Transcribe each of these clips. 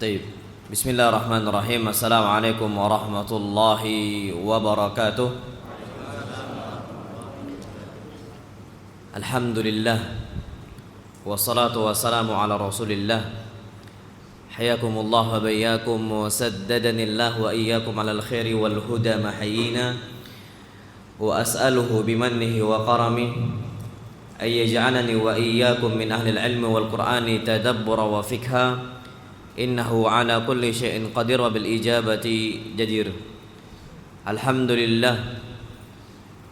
طيب بسم الله الرحمن الرحيم السلام عليكم ورحمة الله وبركاته الحمد لله والصلاة والسلام على رسول الله حياكم الله وبياكم وسددني الله وإياكم على الخير والهدى محيينا وأسأله بمنه وكرمه أن يجعلني وإياكم من أهل العلم والقرآن تدبرا وفقها إنه على كل شيء قدير وبالإجابة جدير. Alhamdulillah,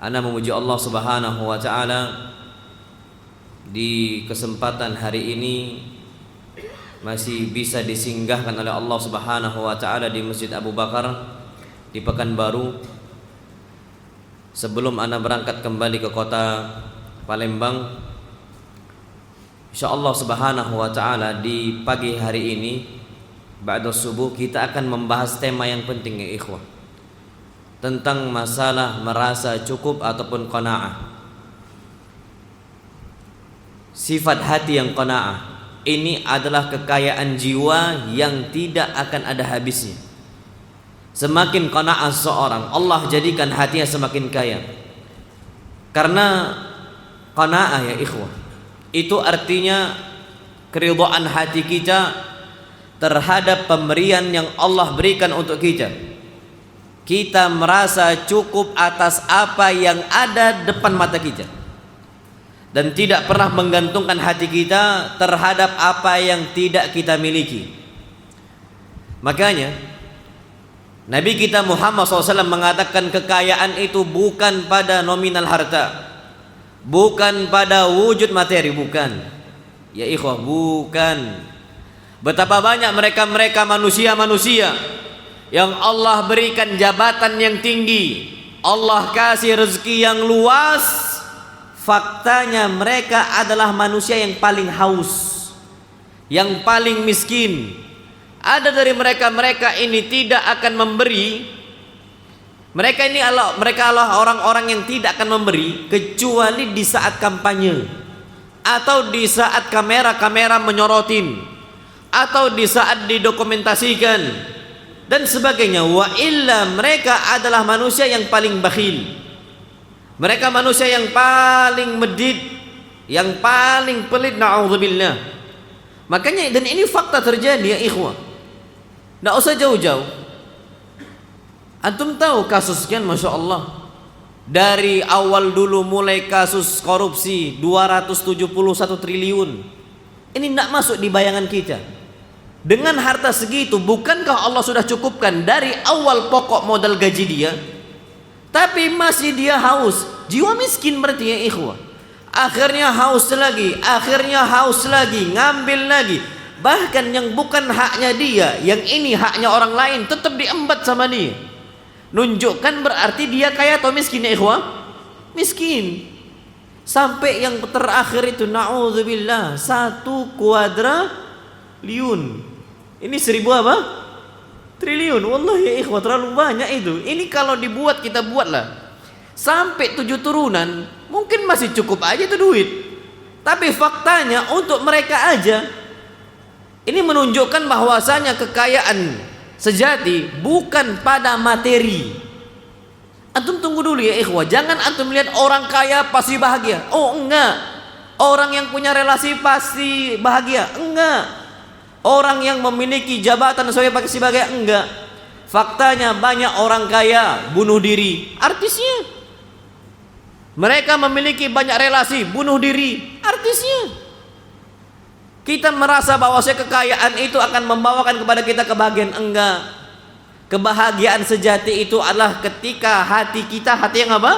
ana memuji Allah Subhanahu wa taala di kesempatan hari ini masih bisa disinggahkan oleh Allah Subhanahu wa taala di Masjid Abu Bakar di Pekanbaru. Sebelum ana berangkat kembali ke kota Palembang, insyaallah Subhanahu wa taala di pagi hari ini ba'da subuh kita akan membahas tema yang penting ya ikhwah, tentang masalah merasa cukup ataupun qanaah. Sifat hati yang qanaah ini adalah kekayaan jiwa yang tidak akan ada habisnya. Semakin qanaah seorang, Allah jadikan hatinya semakin kaya. Karena qanaah ya ikhwah, itu artinya keridhaan hati kita terhadap pemberian yang Allah berikan untuk kita. Kita merasa cukup atas apa yang ada depan mata kita dan tidak pernah menggantungkan hati kita terhadap apa yang tidak kita miliki. Makanya Nabi kita Muhammad SAW mengatakan kekayaan itu bukan pada nominal harta, bukan pada wujud materi, bukan ya ikhwah, bukan. Betapa banyak mereka manusia-manusia yang Allah berikan jabatan yang tinggi, Allah kasih rezeki yang luas, faktanya mereka adalah manusia yang paling haus, yang paling miskin. Ada dari mereka ini tidak akan memberi. Mereka adalah orang-orang yang tidak akan memberi kecuali di saat kampanye, atau di saat kamera menyorotin, atau di saat didokumentasikan dan sebagainya. Wa illa mereka adalah manusia yang paling bakhil. Mereka manusia yang paling medit, yang paling pelit, na'udzubillah. Makanya, dan ini fakta terjadi ya ikhwah, tidak usah jauh-jauh. Antum tahu kasus kan, Masya Allah, dari awal dulu mulai kasus korupsi 271 triliun. Ini tidak masuk di bayangan kita. Dengan harta segitu, bukankah Allah sudah cukupkan dari awal pokok modal gaji dia? Tapi masih dia haus, jiwa miskin berarti ya ikhwah. Akhirnya haus lagi, ngambil lagi. Bahkan yang bukan haknya dia, yang ini haknya orang lain, tetap diembat sama dia. Nunjukkan berarti dia kaya atau miskin ya ikhwah? Miskin. Sampai yang terakhir itu, na'udzubillah, 1 kuadriliun. Ini 1000 apa? Triliun. Wallahi ya ikhwah, terlalu banyak itu. Ini kalau dibuat, kita buatlah sampai 7 turunan, mungkin masih cukup aja itu duit. Tapi faktanya untuk mereka aja, ini menunjukkan bahwasanya kekayaan sejati bukan pada materi. Antum tunggu dulu ya ikhwah, jangan antum lihat orang kaya pasti bahagia. Oh enggak. Orang yang punya relasi pasti bahagia. Enggak. Orang yang memiliki jabatan pasti bahagia. Enggak. Faktanya banyak orang kaya bunuh diri, artisnya. Mereka memiliki banyak relasi, bunuh diri, artisnya. Kita merasa bahwa kekayaan itu akan membawakan kepada kita kebahagiaan. Enggak. Kebahagiaan sejati itu adalah ketika hati kita, hati yang apa?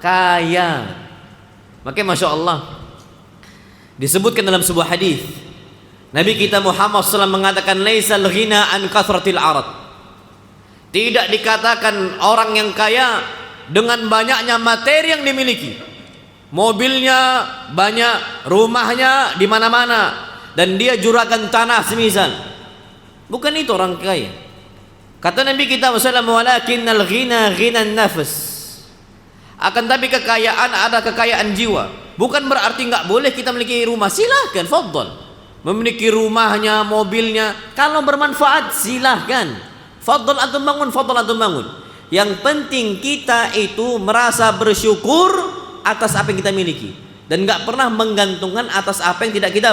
Kaya. Makanya Masya Allah, disebutkan dalam sebuah hadis, Nabi kita Muhammad SAW mengatakan, laisal ghina an kathratil arad. Tidak dikatakan orang yang kaya dengan banyaknya materi yang dimiliki. Mobilnya banyak, rumahnya di mana-mana, dan dia juragan tanah semisal. Bukan itu orang kaya. Kata Nabi kita SAW, walakinnal ghina ghinan nafs. Akan tapi kekayaan ada kekayaan jiwa. Bukan berarti enggak boleh kita memiliki rumah, silahkan, fadhal. memiliki rumahnya, mobilnya. Kalau bermanfaat silahkan. Fadl antum bangun, fadl antum bangun. Yang penting kita itu merasa bersyukur atas apa yang kita miliki dan nggak pernah menggantungkan atas apa yang tidak kita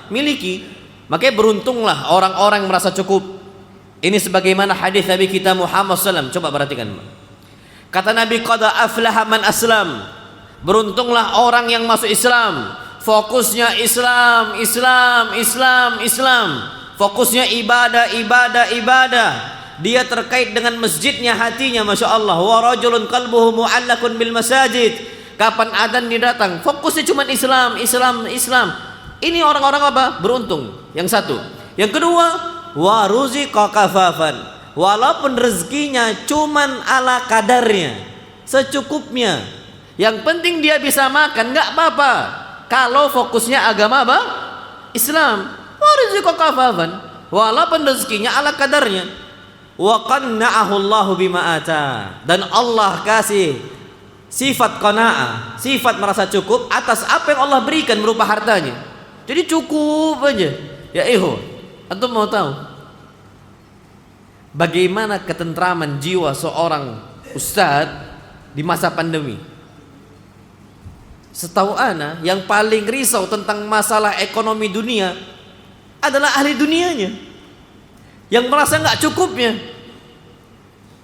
miliki. Makanya beruntunglah orang-orang yang merasa cukup. Ini sebagaimana hadis Nabi kita Muhammad SAW. Coba perhatikan. Kata Nabi, qad aflaha man aslam. Beruntunglah orang yang masuk Islam. Fokusnya Islam, Islam, Islam, Islam. Fokusnya ibadah, ibadah, ibadah. Dia terkait dengan masjidnya hatinya, masya Allah. Wa rajulun qalbuhu mu'allakun bil masajid. Kapan adzan dia datang, fokusnya cuma Islam, Islam, Islam. Ini orang-orang apa? Beruntung. Yang satu. Yang kedua, wa ruziqa kafafan. Walaupun rezekinya cuman ala kadarnya, secukupnya. Yang penting dia bisa makan, nggak apa-apa. Kalau fokusnya agama apa? Islam. Wa ruziqa kafafan. Walaupun rezekinya ala kadarnya. Wa qanna'ahu Allahu bima ata. Dan Allah kasih sifat qanaah, sifat merasa cukup atas apa yang Allah berikan berupa hartanya. Jadi cukup aja. Ya antum mau tahu bagaimana ketentraman jiwa seorang ustadz di masa pandemi? Setahu ana yang paling risau tentang masalah ekonomi dunia adalah ahli dunianya, yang merasa nggak cukupnya.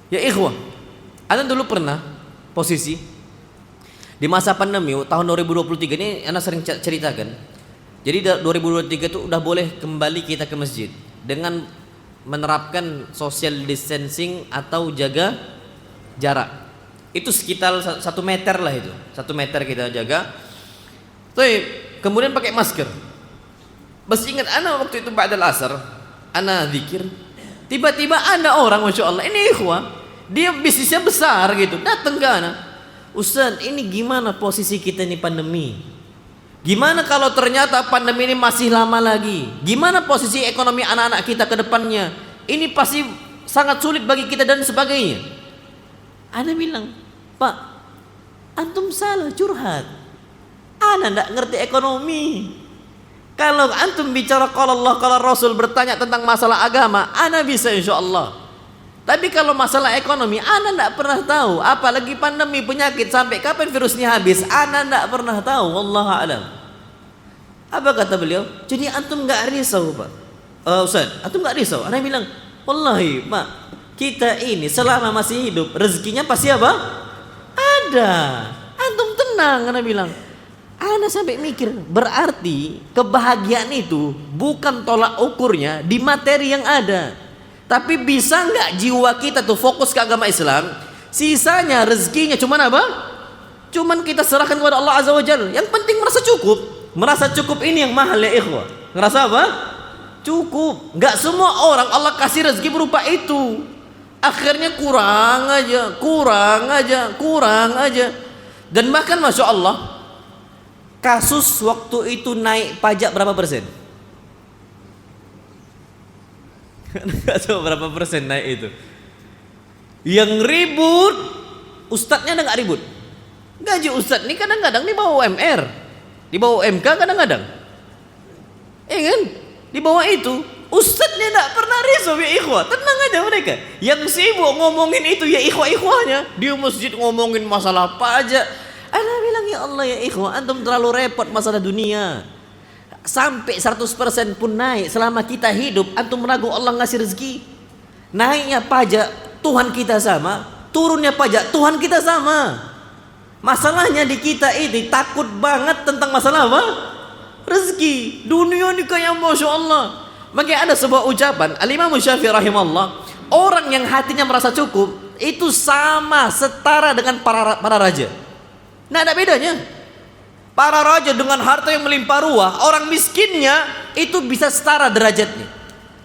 Ya ana dulu pernah posisi di masa pandemi tahun 2023 ini, ana sering ceritakan. Jadi 2023 itu udah boleh kembali kita ke masjid dengan menerapkan social distancing atau jaga jarak. Itu sekitar 1 meter lah itu. 1 meter kita jaga. Kemudian pakai masker. Masih ingat ana waktu itu ba'dal asar, ana zikir. Tiba-tiba ada orang, masya Allah, ini dia bisnisnya besar gitu, datang ke ana. Ustaz, ini gimana posisi kita ini pandemi? Gimana kalau ternyata pandemi ini masih lama lagi? Gimana posisi ekonomi anak-anak kita ke depannya? Ini pasti sangat sulit bagi kita dan sebagainya. Ana bilang, Pak, antum salah curhat. Ana enggak ngerti ekonomi. Kalau antum bicara qala Allah, qala Rasul, bertanya tentang masalah agama, ana bisa insyaallah. Tapi kalau masalah ekonomi, ana enggak pernah tahu. Apalagi pandemi, penyakit, sampai kapan virusnya habis, ana enggak pernah tahu. Wallahu a'lam. Apa kata beliau? Jadi antum enggak risau, Pak. Ustaz, antum enggak risau? Ana bilang, wallahi, Pak, kita ini selama masih hidup, rezekinya pasti apa? Ada. Antum tenang, ana bilang. Ana sampai mikir, berarti kebahagiaan itu bukan tolak ukurnya di materi yang ada. Tapi bisa nggak jiwa kita tuh fokus ke agama Islam, sisanya rezekinya cuman apa? Cuman kita serahkan kepada Allah Azza wa Jalla. Yang penting merasa cukup. Merasa cukup ini yang mahal ya ikhwah. Ngerasa apa? Cukup. Nggak semua orang Allah kasih rezeki berupa itu. Akhirnya kurang aja, kurang aja, kurang aja. Dan bahkan masya Allah, kasus waktu itu naik pajak berapa persen? Nggak tahu berapa persen naik itu. Yang ribut ustadznya ada nggak ribut? Gaji ustadz ini kadang-kadang di bawah UMR, di bawah UMK kadang-kadang. Kan? Di bawah itu ustadznya nggak pernah risau ya ikhwah. Tenang aja mereka. Yang sibuk ngomongin itu ya ikhwah-ikhwahnya. Di masjid ngomongin masalah pajak. Ana bilang ya Allah ya ikhwah, antum terlalu repot masalah dunia. Sampai 100% pun naik selama kita hidup, antum ragu Allah ngasih rezeki. Naiknya pajak Tuhan kita sama, turunnya pajak Tuhan kita sama. Masalahnya di kita ini takut banget tentang masalah apa? Rezeki. Dunia ini kayak masya Allah. Makanya ada sebuah ucapan Al-Imam Syafi'i rahimahullah, orang yang hatinya merasa cukup itu sama setara dengan para raja. Nah, ada bedanya. Para raja dengan harta yang melimpah ruah, orang miskinnya itu bisa setara derajatnya.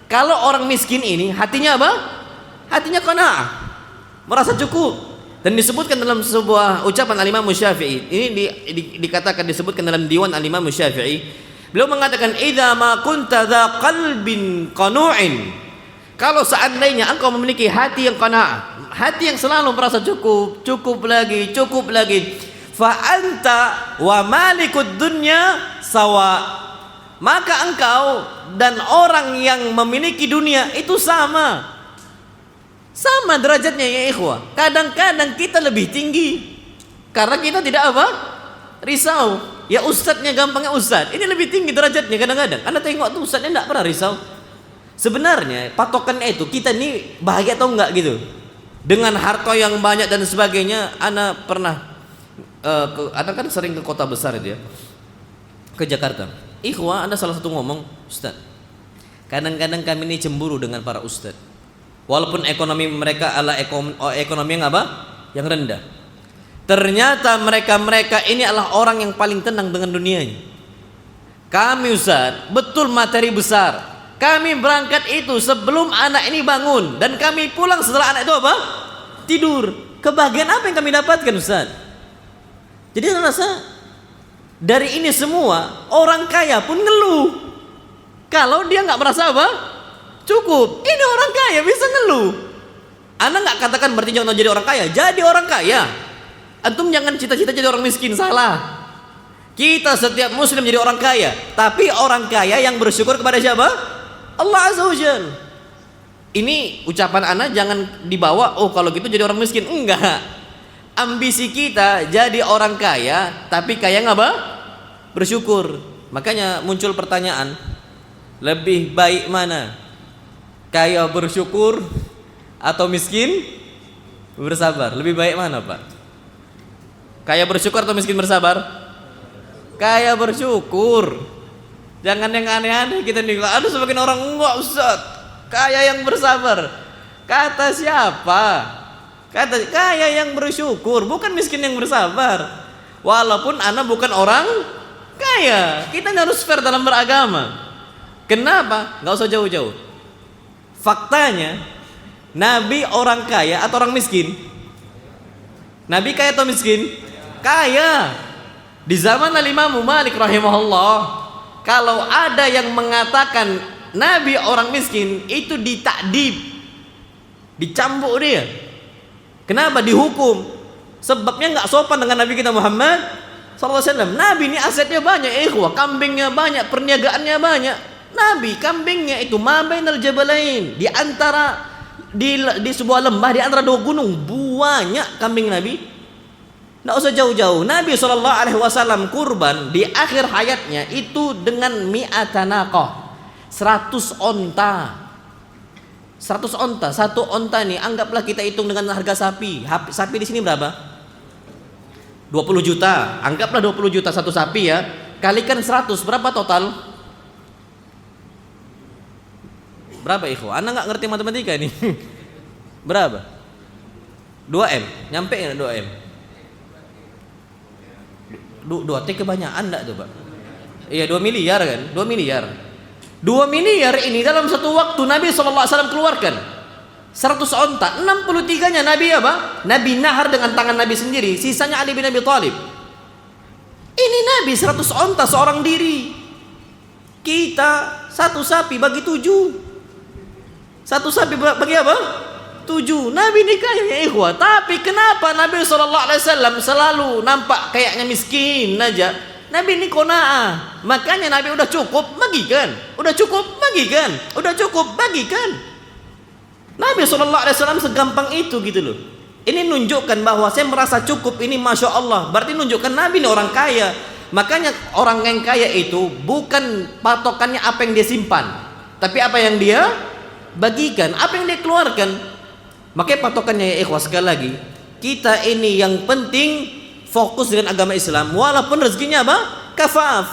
Kalau orang miskin ini hatinya apa? Hatinya qanaah, merasa cukup. Dan disebutkan dalam sebuah ucapan Al-Imam Syafi'i. Ini dikatakan, disebutkan dalam diwan Al-Imam Syafi'i. Beliau mengatakan, "Idza ma kunta dza qalbin qanu'in." Kalau seandainya engkau memiliki hati yang qanaah, hati yang selalu merasa cukup, cukup lagi, cukup lagi, fa anta wa malikud dunya sawa. maka engkau dan orang yang memiliki dunia itu sama derajatnya ya ikhwah. Kadang-kadang kita lebih tinggi karena kita tidak apa? Risau. Ya ustadznya gampangnya ustadz, ini lebih tinggi derajatnya kadang-kadang. Anda tengok tuh ustadznya tidak pernah risau. Sebenarnya patokannya itu kita ini bahagia atau enggak gitu. Dengan harta yang banyak dan sebagainya. Anda pernah Anda kan sering ke kota besar itu ya, ke Jakarta. Ikhwah, Anda salah satu ngomong, Ustadz, kadang-kadang kami ini cemburu dengan para ustadz. Walaupun ekonomi mereka adalah ekonomi yang apa? Yang rendah. Ternyata mereka ini adalah orang yang paling tenang dengan dunianya. Kami Ustaz, betul materi besar. Kami berangkat itu sebelum anak ini bangun, dan kami pulang setelah anak itu apa? Tidur. Kebahagiaan apa yang kami dapatkan Ustaz? Jadi saya rasa dari ini semua orang kaya pun ngeluh kalau dia nggak merasa apa? Cukup. Ini orang kaya bisa ngeluh. Anda nggak katakan berarti jangan jadi orang kaya. Jadi orang kaya. Antum jangan cita-cita jadi orang miskin, salah. Kita setiap muslim jadi orang kaya, tapi orang kaya yang bersyukur kepada siapa? Allah Azza wa Jalla. Ini ucapan ana jangan dibawa, oh kalau gitu jadi orang miskin. Enggak. Ambisi kita jadi orang kaya, tapi kaya apa? Bersyukur. Makanya muncul pertanyaan, lebih baik mana? Kaya bersyukur atau miskin bersabar? Lebih baik mana Pak? Kaya bersyukur atau miskin bersabar? Kaya bersyukur. Jangan yang aneh-aneh kita nih. Aduh sebagian orang enggak Ustaz, kaya yang bersabar. Kata siapa? Kata kaya yang bersyukur, bukan miskin yang bersabar. Walaupun ana bukan orang kaya, kita harus fair dalam beragama. Kenapa? Enggak usah jauh-jauh. Faktanya Nabi orang kaya atau orang miskin? Nabi kaya atau miskin? Kaya. Di zaman Al-Imam Malik rahimahullah, kalau ada yang mengatakan Nabi orang miskin, itu ditakdib, dicambuk dia. Kenapa? Dihukum. Sebabnya nggak sopan dengan Nabi kita Muhammad SAW. Nabi ini asetnya banyak, ikhwah, kambingnya banyak, perniagaannya banyak. Nabi kambingnya itu mabainal jabalain, di antara di sebuah lembah, di antara dua gunung, banyak kambing Nabi. Nggak usah jauh-jauh. Nabi SAW kurban di akhir hayatnya itu dengan mi'atanaqah, 100 onta. 100 onta. Satu onta nih anggaplah kita hitung dengan harga sapi. Sapi di sini berapa? 20 juta. Anggaplah 20 juta satu sapi ya. Kalikan 100, berapa total? Berapa ikhwah? Anda nggak ngerti matematika nih. Berapa? 2M. Nyampe nggak 2M? 2T kebanyakan enggak tuh Pak? Iya 2 miliar kan? 2 miliar. 2 miliar ini dalam satu waktu Nabi SAW keluarkan 100 onta. 63 nya Nabi apa? Nabi nahar dengan tangan Nabi sendiri. Sisanya Ali bin Abi Thalib. Ini Nabi 100 onta seorang diri. Kita satu sapi bagi 7. Satu sapi bagi apa? 7. Nabi ini kaya ya ikhwah. Tapi kenapa Nabi SAW selalu nampak kayaknya miskin aja? Nabi ini qanaah. Makanya Nabi udah cukup bagikan, udah cukup bagikan, udah cukup bagikan. Nabi SAW segampang itu gitu loh. Ini nunjukkan bahwa saya merasa cukup, ini Masya Allah. Berarti nunjukkan Nabi ini orang kaya. Makanya orang yang kaya itu bukan patokannya apa yang dia simpan, tapi apa yang dia bagikan, apa yang dia keluarkan. Makanya patokannya ya ikhwah, sekali lagi, kita ini yang penting fokus dengan agama Islam. Walaupun rezekinya apa? Kafaf,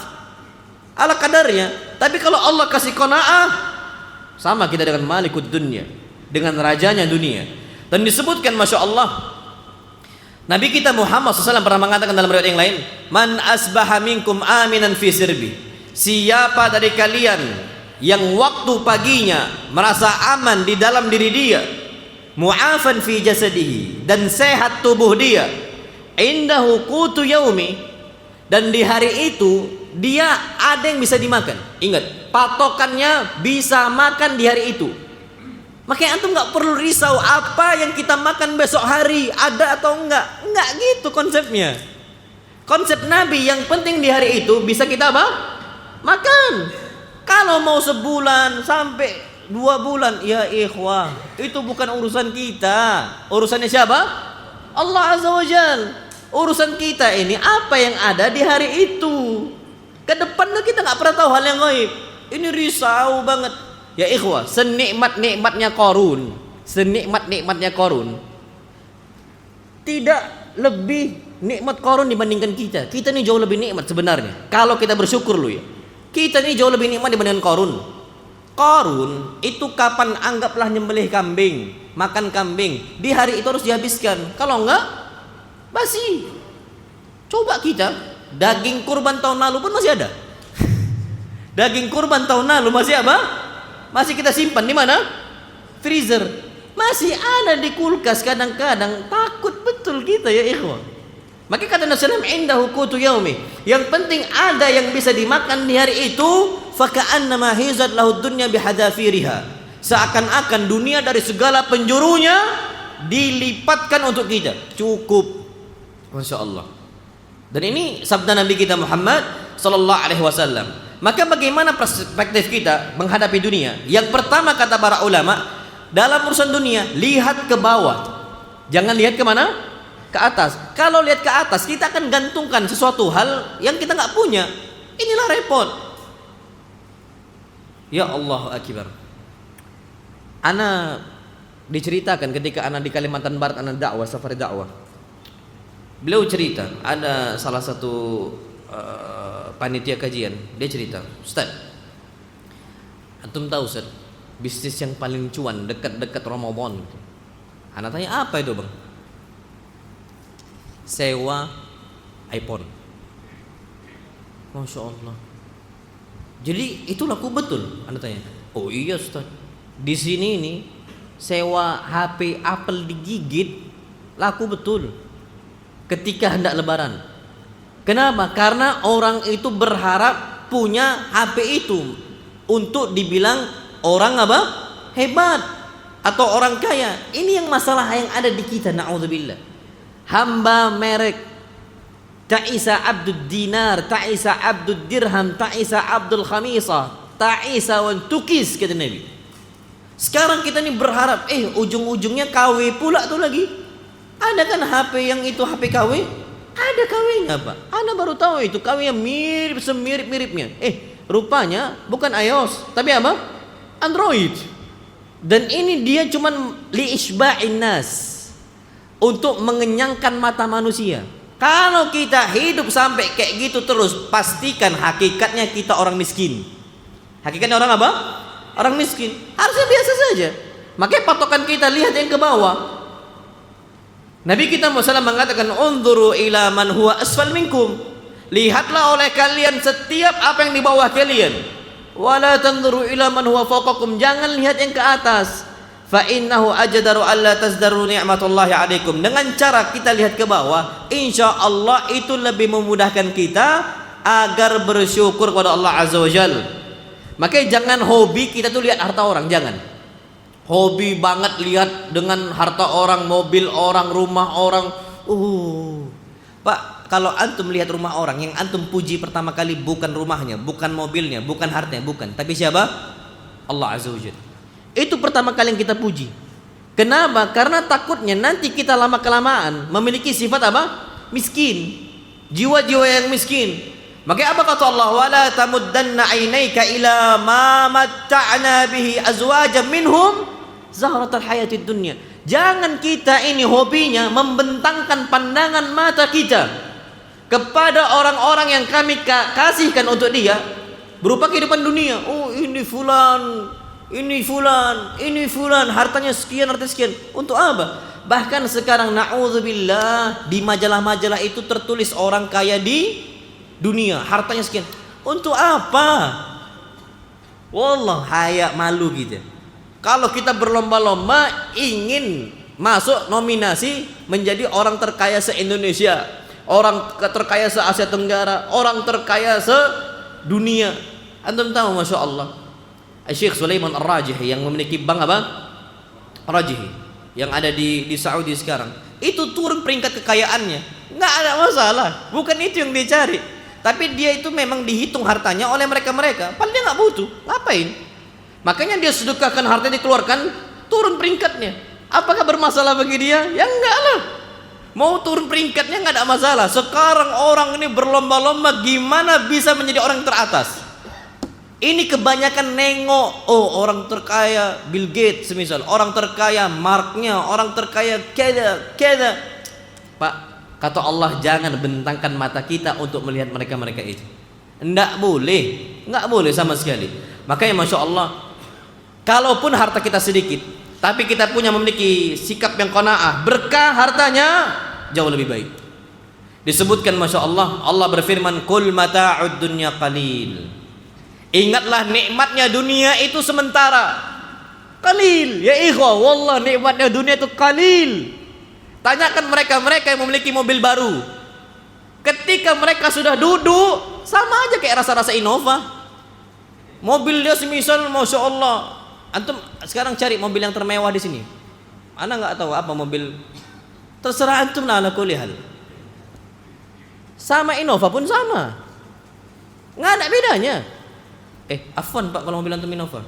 ala kadarnya. Tapi kalau Allah kasih qanaah, sama kita dengan malikud dunya, dengan rajanya dunia. Dan disebutkan Masya Allah, Nabi kita Muhammad SAW pernah mengatakan dalam riwayat yang lain, man asbaha minkum aminan fi sirbi, siapa dari kalian yang waktu paginya merasa aman di dalam diri dia, mu'afan fi jasadihi, dan sehat tubuh dia, indahu qutu yaumi, dan di hari itu dia ada yang bisa dimakan. Ingat, patokannya bisa makan di hari itu. Makanya antum nggak perlu risau apa yang kita makan besok hari, ada atau enggak gitu konsepnya. Konsep Nabi yang penting di hari itu bisa kita apa? Makan. Kalau mau sebulan sampai 2 bulan, ya ikhwah, itu bukan urusan kita. Urusannya siapa? Allah Azza wa Jal. Urusan kita ini apa yang ada di hari itu. Ke depannya kita nggak pernah tahu hal yang gaib. Ini risau banget. Ya ikhwah, senikmat-nikmatnya Qarun, tidak lebih nikmat Qarun dibandingkan kita. Kita ini jauh lebih nikmat sebenarnya. Kalau kita bersyukur lu ya. Kita ini jauh lebih nikmat dibandingkan Qarun. Qarun itu kapan anggaplah nyembelih kambing, makan kambing, di hari itu harus dihabiskan. Kalau enggak, basi. Coba kita, daging kurban tahun lalu pun masih ada. Daging kurban tahun lalu masih apa? Masih kita simpan di mana? Freezer. Masih ada di kulkas kadang-kadang. Takut betul kita ya ikhwan. Maka kata Nabi sallallahu alaihi wasallam, "Indahu qutu yaumi." Yang penting ada yang bisa dimakan di hari itu, faka'annama hizat lahu dunya bihadafiriha. Seakan-akan dunia dari segala penjurunya dilipatkan untuk kita. Cukup. Masya Allah. Dan ini sabda Nabi kita Muhammad sallallahu alaihi wasallam. Maka bagaimana perspektif kita menghadapi dunia? Yang pertama kata para ulama, dalam urusan dunia lihat ke bawah. Jangan lihat ke mana? Ke atas. Kalau lihat ke atas, kita akan gantungkan sesuatu hal yang kita nggak punya. Inilah repot. Ya Allah akbar. Ana diceritakan ketika ana di Kalimantan Barat, ana dakwah, safari dakwah. Beliau cerita, ada salah satu panitia kajian, dia cerita, Ustaz, antum tahu Ustaz, bisnis yang paling cuan dekat-dekat Ramadan. Ana tanya, apa itu bang? Sewa iPhone. Masya Allah. Jadi itu laku betul? Anda tanya. Oh iya Ustaz. Di sini ini sewa HP Apple digigit laku betul. Ketika hendak Lebaran. Kenapa? Karena orang itu berharap punya HP itu untuk dibilang orang apa? Hebat atau orang kaya. Ini yang masalah yang ada di kita. Na'udzubillah. Hamba merek, ta'isa abdud dinar, ta'isa abdud dirham, ta'isa abdul khamisah, ta'isa wan tukis, kata Nabi. Sekarang kita ini berharap, ujung-ujungnya KW pula tuh lagi. Ada kan HP yang itu HP KW? Ada KW-nya Pak. Ana baru tahu itu KW yang mirip semirip-miripnya. Rupanya bukan iOS, tapi apa? Android. Dan ini dia cuman li isba'in nas, untuk mengenyangkan mata manusia. Kalau kita hidup sampai kayak gitu terus, pastikan hakikatnya kita orang miskin. Hakikatnya orang apa? Orang miskin. Harusnya biasa saja. Makanya patokan kita lihat yang ke bawah. Nabi kita Muhammad mengatakan, "Unzuru ila man huwa asfal minkum." Lihatlah oleh kalian setiap apa yang di bawah kalian. Wala tanzuru ila man huwa fawqakum. Jangan lihat yang ke atas. Fa innahu ajdaru alla tazdaru ni'matullahi 'alaikum. Dengan cara kita lihat ke bawah, insyaallah itu lebih memudahkan kita agar bersyukur kepada Allah Azza wa Jalla. Makanya jangan hobi kita tuh lihat harta orang, jangan. Hobi banget lihat dengan harta orang, mobil orang, rumah orang. Pak, kalau antum lihat rumah orang, yang antum puji pertama kali bukan rumahnya, bukan mobilnya, bukan hartanya, bukan, tapi siapa? Allah Azza wa Jalla. Itu pertama kali yang kita puji. Kenapa? Karena takutnya nanti kita lama kelamaan memiliki sifat apa? Miskin. Jiwa-jiwa yang miskin. Maka apa kata Allah? Wala tamuddanna 'ainaika ila ma matta'na bihi azwajan minhum zahratal hayatid dunya. Jangan kita ini hobinya membentangkan pandangan mata kita kepada orang-orang yang kami kasihkan untuk dia berupa kehidupan dunia. Oh, ini fulan, ini fulan, hartanya sekian, hartanya sekian. Untuk apa? Bahkan sekarang na'udzubillah di majalah-majalah itu tertulis orang kaya di dunia, hartanya sekian. Untuk apa? Wallah, haya malu gitu. Kalau kita berlomba-lomba ingin masuk nominasi menjadi orang terkaya se-Indonesia, orang terkaya se-Asia Tenggara, orang terkaya se-dunia. Antum tahu Masya Allah, Syekh Sulaiman Ar-Rajihi yang memiliki bank apa? Rajihi yang ada di Saudi sekarang, itu turun peringkat kekayaannya. Nggak ada masalah, bukan itu yang dicari. Tapi dia itu memang dihitung hartanya oleh mereka-mereka. Padahal dia nggak butuh. Ngapain? Makanya dia sedekahkan hartanya, dikeluarkan, turun peringkatnya. Apakah bermasalah bagi dia? Ya enggak lah. Mau turun peringkatnya nggak ada masalah. Sekarang orang ini berlomba-lomba gimana bisa menjadi orang teratas. Ini kebanyakan nengok, oh orang terkaya Bill Gates semisal, orang terkaya Marknya, orang terkaya keda. Pak, kata Allah jangan bentangkan mata kita untuk melihat mereka-mereka itu. Enggak boleh sama sekali. Makanya Masya Allah, kalaupun harta kita sedikit, tapi kita memiliki sikap yang qanaah, berkah hartanya jauh lebih baik. Disebutkan Masya Allah, Allah berfirman, Qul mata'ud dunya qalil. Ingatlah nikmatnya dunia itu sementara. Qalil, ya ikhwah, wallah nikmatnya dunia itu qalil. Tanyakan mereka yang memiliki mobil baru. Ketika mereka sudah duduk, sama aja kayak rasa-rasa Innova. Mobil dia semisal, Masya Allah. Antum sekarang cari mobil yang termewah di sini. Ana nggak tahu apa mobil. Terserah antum lah ala kulli hal. Sama Innova pun sama. Nggak ada bedanya. Afwan Pak kalau mobil antum Innova.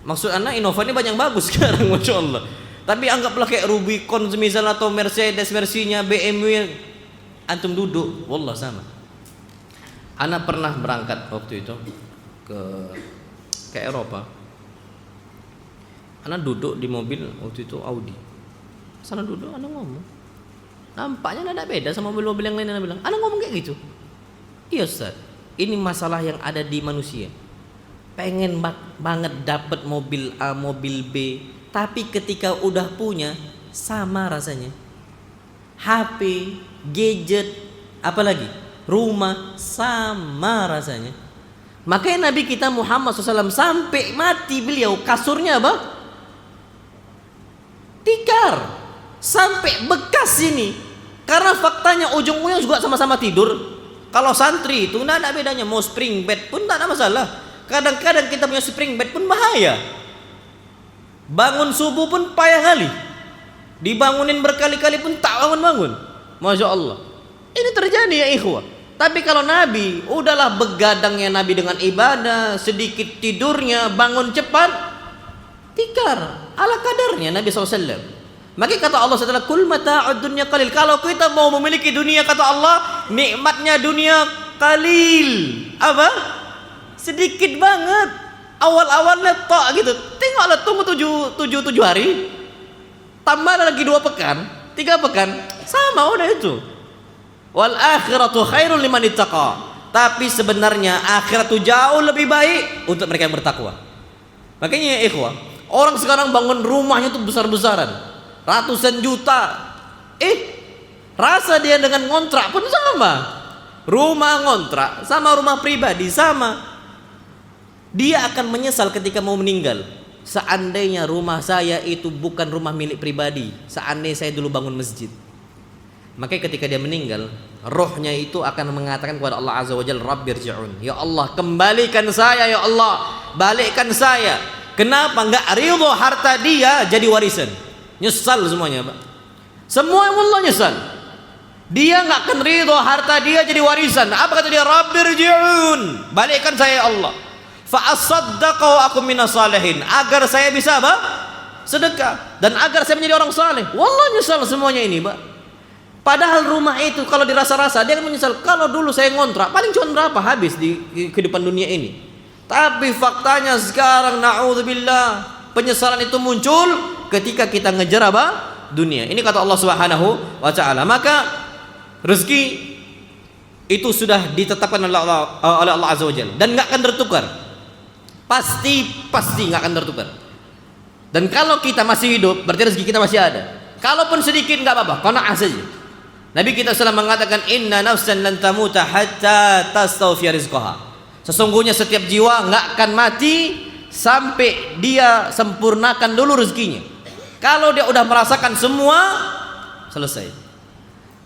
Maksud anak Innova ini banyak bagus sekarang Masya Allah. Tapi anggaplah kayak Rubicon semisal atau Mercedes versinya BMW. Antum duduk, wallah sama. Anak pernah berangkat waktu itu ke Eropa. Anak duduk di mobil waktu itu Audi. Sana duduk, anak ngomong. Nampaknya ada beda sama mobil-mobil yang lain. Anak bilang, anak ngomong kayak gitu. Iya Ustaz, ini masalah yang ada di manusia. Pengen banget dapat mobil A, mobil B, tapi ketika udah punya sama rasanya. HP, gadget, apalagi rumah sama rasanya. Makanya Nabi kita Muhammad SAW sampai mati beliau kasurnya apa? Tikar, sampai bekas ini. Karena faktanya ujung-ujungnya juga sama-sama tidur. Kalau santri itu nggak ada bedanya, mau spring bed pun nggak ada masalah. Kadang-kadang kita punya spring bed pun bahaya. Bangun subuh pun payah kali. Dibangunin berkali-kali pun tak bangun-bangun. Masya Allah. Ini terjadi ya ikhwah. Tapi kalau Nabi, udahlah begadangnya Nabi dengan ibadah, sedikit tidurnya, bangun cepat, tikar, ala kadarnya Nabi SAW. Maka kata Allah setelah kul mata'ud dunya qalil. Kalau kita mau memiliki dunia, kata Allah, nikmatnya dunia qalil. Apa? Sedikit banget. Awal-awalnya tok gitu. Tengoklah, tunggu 7 hari. Tambah lagi 2 pekan, 3 pekan, sama udah itu. Wal akhiratu khairul liman ittaqa. Tapi sebenarnya akhirat itu jauh lebih baik untuk mereka yang bertakwa. Makanya ya ikhwah, orang sekarang bangun rumahnya tuh besar-besaran, ratusan juta. Rasa dia dengan ngontrak pun sama. Rumah ngontrak sama rumah pribadi sama. Dia akan menyesal ketika mau meninggal. Seandainya rumah saya itu bukan rumah milik pribadi, seandainya saya dulu bangun masjid. Makanya ketika dia meninggal, rohnya itu akan mengatakan kepada Allah Azza wa Jalla, Rabbirji'un, ya Allah kembalikan saya, ya Allah balikkan saya. Kenapa enggak ridho harta dia jadi warisan? Nyesal semuanya Pak. Semua Allah nyesal. Dia enggak akan ridho harta dia jadi warisan. Apa kata dia? Rabbirji'un, balikkan saya ya Allah, fa asaddaqa wa akum minas salihin, agar saya bisa apa? Sedekah dan agar saya menjadi orang saleh. Wallah nyesal semuanya ini Pak. Padahal rumah itu kalau dirasa-rasa dia akan menyesal. Kalau dulu saya ngontrak paling cuma berapa habis di kehidupan dunia ini. Tapi faktanya sekarang na'udzubillah, penyesalan itu muncul ketika kita ngejar apa? Dunia. Ini kata Allah Subhanahu wa taala. Maka rezeki itu sudah ditetapkan oleh Allah Azza wa Jalla dan enggak akan tertukar. Pasti enggak akan tertukar. Dan kalau kita masih hidup, berarti rezeki kita masih ada. Kalaupun sedikit enggak apa-apa, qanaah saja. Nabi kita SAW mengatakan, inna nafsan lan tamuta hatta tastawfiya rizqaha. Sesungguhnya setiap jiwa enggak akan mati sampai dia sempurnakan dulu rezekinya. Kalau dia udah merasakan semua, selesai.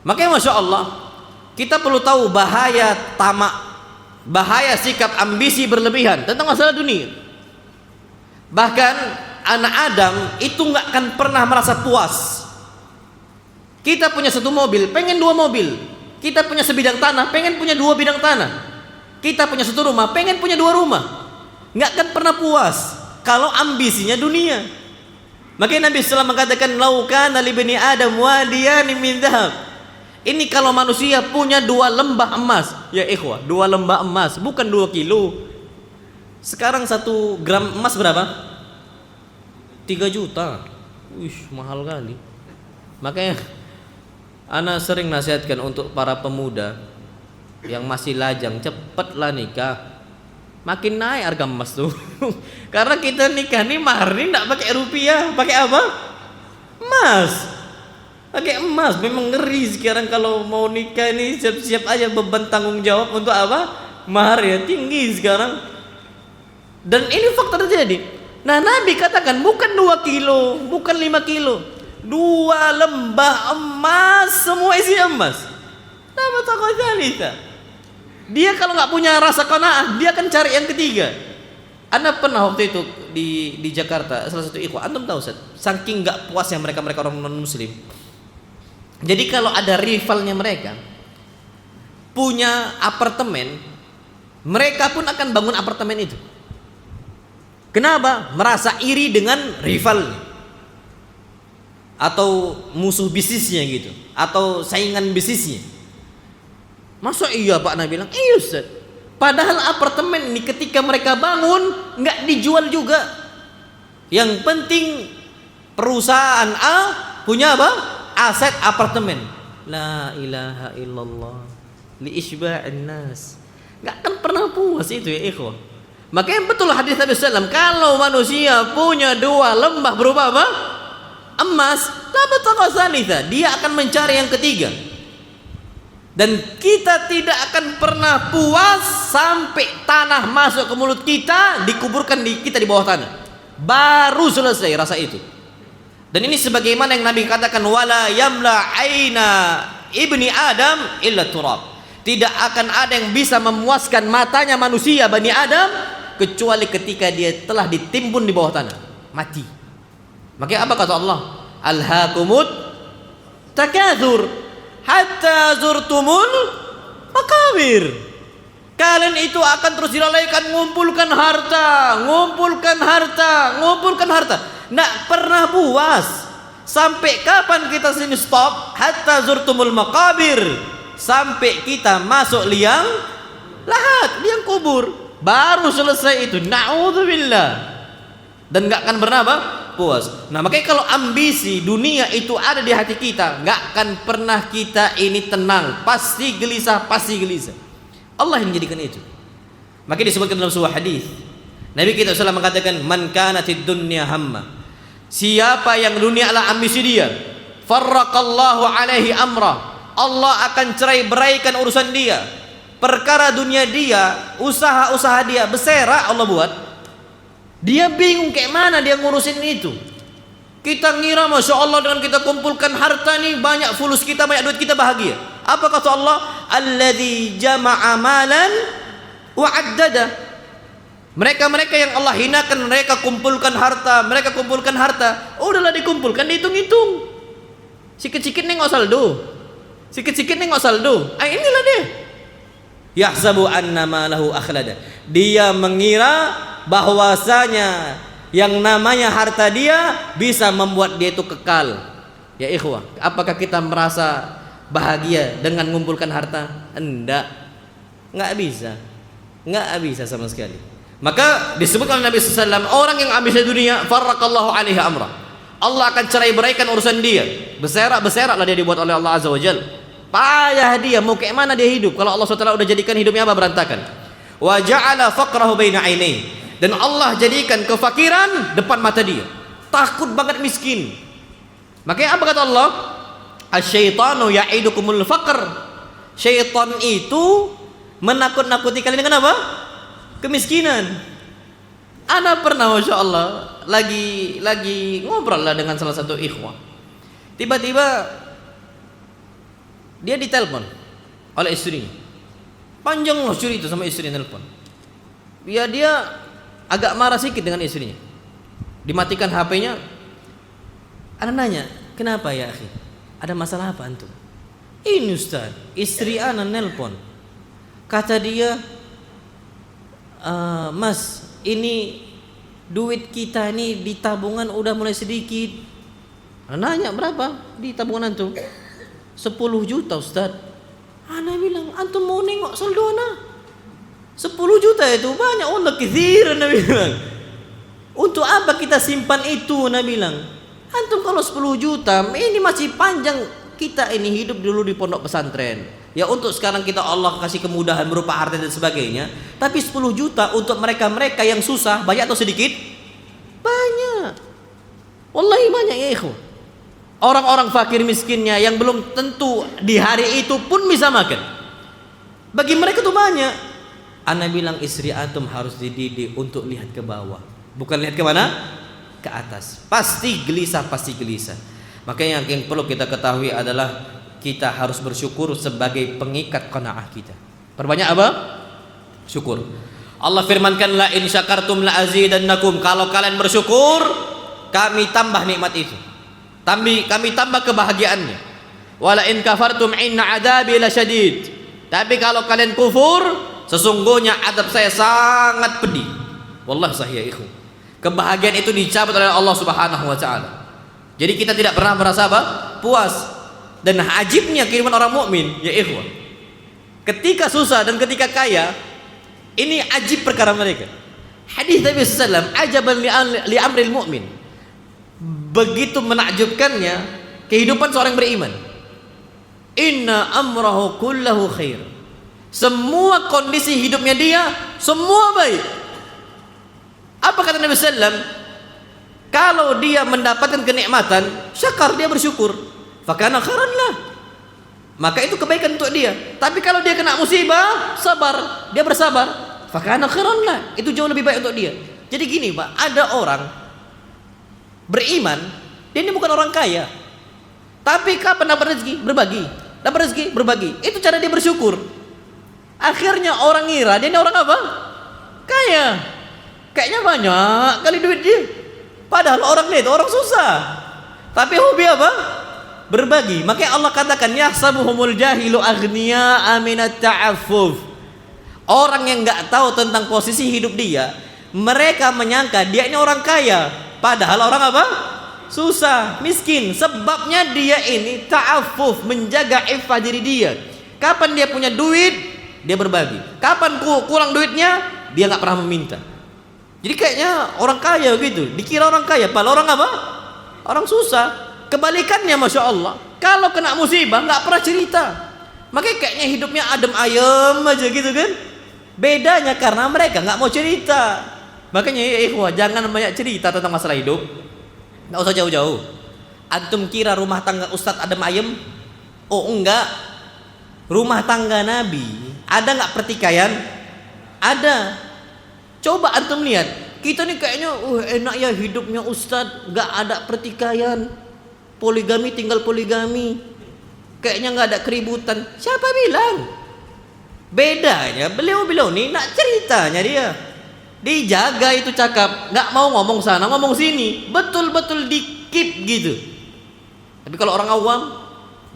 Makanya Masya Allah, kita perlu tahu bahaya tamak, bahaya sikap ambisi berlebihan tentang masalah dunia. Bahkan anak Adam itu nggak akan pernah merasa puas. Kita punya 1 mobil, pengen 2 mobil. Kita punya sebidang tanah, pengen punya 2 bidang tanah. Kita punya satu rumah, pengen punya dua rumah, nggak akan pernah puas kalau ambisinya dunia. Makanya Nabi SAW mengatakan, laukan li bani Adam wadiyani min dhahab. Ini kalau manusia punya 2 lembah emas, ya ikhwah, 2 lembah emas, bukan 2 kilo. Sekarang 1 gram emas berapa? 3 juta. Wih, mahal kali. Makanya ana sering nasihatkan untuk para pemuda yang masih lajang, cepatlah nikah. Makin naik harga emas tuh. Karena kita nikah nih mahar ini enggak pakai rupiah, pakai apa? Emas. Pakai emas. Memang ngeri sekarang kalau mau nikah ini, siap-siap aja beban tanggung jawab untuk apa? Mahar ya tinggi sekarang. Dan ini fakta terjadi. Nah, Nabi katakan bukan 2 kilo, bukan 5 kilo, 2 lembah emas, semua isi emas. Nama takut kita. Dia kalau nggak punya rasa qanaah, dia akan cari yang ketiga. Anda pernah waktu itu di Jakarta, salah satu ikhwah, antum tahu Ustaz, saking nggak puasnya mereka orang non muslim. Jadi kalau ada rivalnya mereka punya apartemen, mereka pun akan bangun apartemen itu. Kenapa? Merasa iri dengan rivalnya atau musuh bisnisnya gitu, atau saingan bisnisnya. Masa iya Pak Nabi bilang, iya Ustaz. Padahal apartemen ini ketika mereka bangun nggak dijual juga. Yang penting perusahaan A punya apa? Aset apartemen. La ilaha illallah li isba'in nas. Nggak akan pernah puas itu ya ikhwah. Makanya betul hadis Nabi SAW, kalau manusia punya 2 lembah berupa apa? Emas, dia akan mencari yang ketiga. Dan kita tidak akan pernah puas sampai tanah masuk ke mulut kita, dikuburkan kita di bawah tanah. Baru selesai rasa itu. Dan ini sebagaimana yang Nabi katakan, wala yamla aina ibni Adam illa turab. Tidak akan ada yang bisa memuaskan matanya manusia Bani Adam kecuali ketika dia telah ditimbun di bawah tanah, mati. Makanya apa kata Allah? Alhaakumut takatsur hatta zurtumul makabir. Kalian itu akan terus dilalaikan, ngumpulkan harta, ngumpulkan harta, ngumpulkan harta. Nggak pernah puas. Sampai kapan kita sini stop? Hatta zurtumul makabir. Sampai kita masuk liang lahat, liang kubur. Baru selesai itu. Na'udzubillah. Dan nggak akan pernah apa? Puas. Nah, makanya kalau ambisi dunia itu ada di hati kita, nggak akan pernah kita ini tenang, pasti gelisah, pasti gelisah. Allah yang menjadikan itu. Makanya disebutkan dalam sebuah hadis, Nabi kita SAW mengatakan, man kanatid dunya hamma, siapa yang dunia adalah ambisi dia, farraqallahu alaihi amrah, Allah akan cerai beraikan urusan dia. Perkara dunia dia, usaha-usaha dia bersera Allah buat. Dia bingung kayak mana dia ngurusin itu. Kita ngira Masya Allah dengan kita kumpulkan harta nih, banyak fulus kita, banyak duit kita bahagia. Apa kata Allah? Alladzi jama'a malan wa 'addada. Mereka-mereka yang Allah hinakan, mereka kumpulkan harta, mereka kumpulkan harta. Udahlah dikumpulkan, dihitung-hitung. Sikit-sikit nengok saldo. Sikit-sikit nengok saldo. Inilah dia. Yahsabu anna malahu akhlada. Dia mengira bahwasanya yang namanya harta dia bisa membuat dia itu kekal. Ya ikhwah, apakah kita merasa bahagia dengan mengumpulkan harta? Enggak bisa. Enggak bisa sama sekali. Maka disebutkan oleh Nabi SAW, orang yang ambisi dunia, farraqallahu alaihi amra, Allah akan cerai beraikan urusan dia. Berserak-berseraklah dia dibuat oleh Allah Azza wa Jalla. Payah dia, mau kayak mana dia hidup kalau Allah SWT udah jadikan hidupnya apa? Berantakan. Wa ja'ala faqrahu baina ainai. Dan Allah jadikan kefakiran depan mata dia. Takut banget miskin. Makanya apa kata Allah? Asyaitanu ya'idukumul faqr. Syaitan itu menakut-nakuti kalian dengan apa? Kemiskinan. Ana pernah Masya Allah lagi ngobrol lah dengan salah satu ikhwah. Tiba-tiba dia ditelepon oleh istrinya. Panjang loh cerita sama istrinya telepon. Dia agak marah sedikit dengan istrinya. Dimatikan HP-nya. Ana nanya, kenapa ya akhi? Ada masalah apa antum? Ini Ustaz, istri ana nelpon. Kata dia, Mas, ini duit kita ini di tabungan udah mulai sedikit. Nanya berapa di tabungan antum? 10 juta Ustaz. Ana bilang antum mau nengok saldo ana? 10 juta itu banyak, Allah kathir, Ana bilang. Untuk apa kita simpan itu, Ana bilang. Antum kalau 10 juta ini masih panjang, kita ini hidup dulu di pondok pesantren. Ya untuk sekarang kita Allah kasih kemudahan berupa harta dan sebagainya. Tapi 10 juta untuk mereka-mereka yang susah, banyak atau sedikit? Banyak. Wallahi banyak ya ikhwan. Orang-orang fakir miskinnya yang belum tentu di hari itu pun bisa makan. Bagi mereka itu banyak. Ana bilang istri antum harus dididik untuk lihat ke bawah. Bukan lihat ke mana? Ke atas. Pasti gelisah, pasti gelisah. Makanya yang perlu kita ketahui adalah kita harus bersyukur sebagai pengikat qanaah kita. Perbanyak apa? Syukur. Allah firmankan la in syakartum la azidannakum. Kalau kalian bersyukur, kami tambah nikmat itu. Kami tambah kebahagiaannya. Wala in kafartum inna adabi lasyadid. Tapi kalau kalian kufur, sesungguhnya adab saya sangat pedih. Wallahi sahih ya ikhwan. Kebahagiaan itu dicabut oleh Allah Subhanahu wa taala. Jadi kita tidak pernah merasa apa? Puas. Dan ajibnya kehidupan orang mukmin ya ikhwan. Ketika susah dan ketika kaya, ini ajib perkara mereka. Hadis Nabi sallallahu alaihi wasallam, ajaban li amril mu'min. Begitu menakjubkannya kehidupan seorang beriman. Inna amrahu kullahu khair. Semua kondisi hidupnya dia semua baik. Apa kata Nabi sallallahu alaihi wasallam? Kalau dia mendapatkan kenikmatan, syakar, dia bersyukur. Fakana khairan lah. Maka itu kebaikan untuk dia. Tapi kalau dia kena musibah, sabar, dia bersabar. Fakana khairan lah. Itu jauh lebih baik untuk dia. Jadi gini, Pak, ada orang beriman, dia ini bukan orang kaya. Tapi kapan dapat rezeki? Berbagi. Dapat rezeki? Berbagi. Itu cara dia bersyukur. Akhirnya orang ngira dia ini orang apa? Kaya. Kayaknya banyak kali duit dia. Padahal orang itu orang susah. Tapi hobi apa? Berbagi. Makanya Allah katakan yahsabuhumul jahilu aghniya aminat ta'affuf. Orang yang enggak tahu tentang posisi hidup dia, mereka menyangka dia ini orang kaya, padahal orang apa? Susah, miskin. Sebabnya dia ini ta'affuf, menjaga iffah diri dia. Kapan dia punya duit, dia berbagi. Kapan kurang duitnya, dia enggak pernah meminta. Jadi kayaknya orang kaya gitu, dikira orang kaya, padahal orang apa? Orang susah. Kebalikannya, masya Allah, kalau kena musibah nggak pernah cerita. Makanya kayaknya hidupnya adem ayem aja gitu kan. Bedanya karena mereka nggak mau cerita. Makanya ya ikhwah, jangan banyak cerita tentang masalah hidup. Nggak usah jauh-jauh. Antum kira rumah tangga Ustadz adem ayem? Oh enggak. Rumah tangga Nabi ada nggak pertikaian? Ada. Coba antum lihat, kita nih kayaknya enak ya hidupnya Ustadz, nggak ada pertikaian, poligami tinggal poligami, kayaknya nggak ada keributan. Siapa bilang? Bedanya beliau nih nak ceritanya dia dijaga itu cakap, nggak mau ngomong sana ngomong sini, betul-betul di keep gitu. Tapi kalau orang awam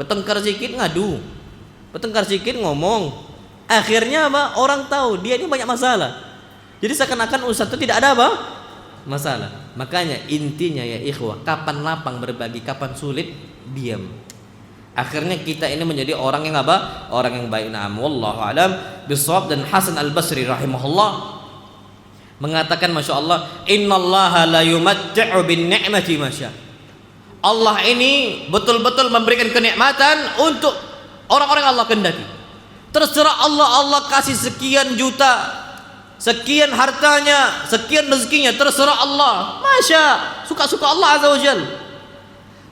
bertengkar sedikit ngadu, bertengkar sedikit ngomong, akhirnya apa? Orang tahu dia ini banyak masalah. Jadi seakan-akan ustaz itu tidak ada apa? Masalah. Makanya intinya ya ikhwah, kapan lapang berbagi, kapan sulit diam. Akhirnya kita ini menjadi orang yang apa? Orang yang baik. Na'am wallahu alam bisawab. Dan Hasan Al-Basri rahimahullah mengatakan masya Allah, innallaha la yumatti'u bin ni'mati masya. Allah ini betul-betul memberikan kenikmatan untuk orang-orang Allah kehendaki. Terserah Allah kasih sekian juta, sekian hartanya, sekian rezekinya, terserah Allah. Masya, suka-suka Allah azza wa jal.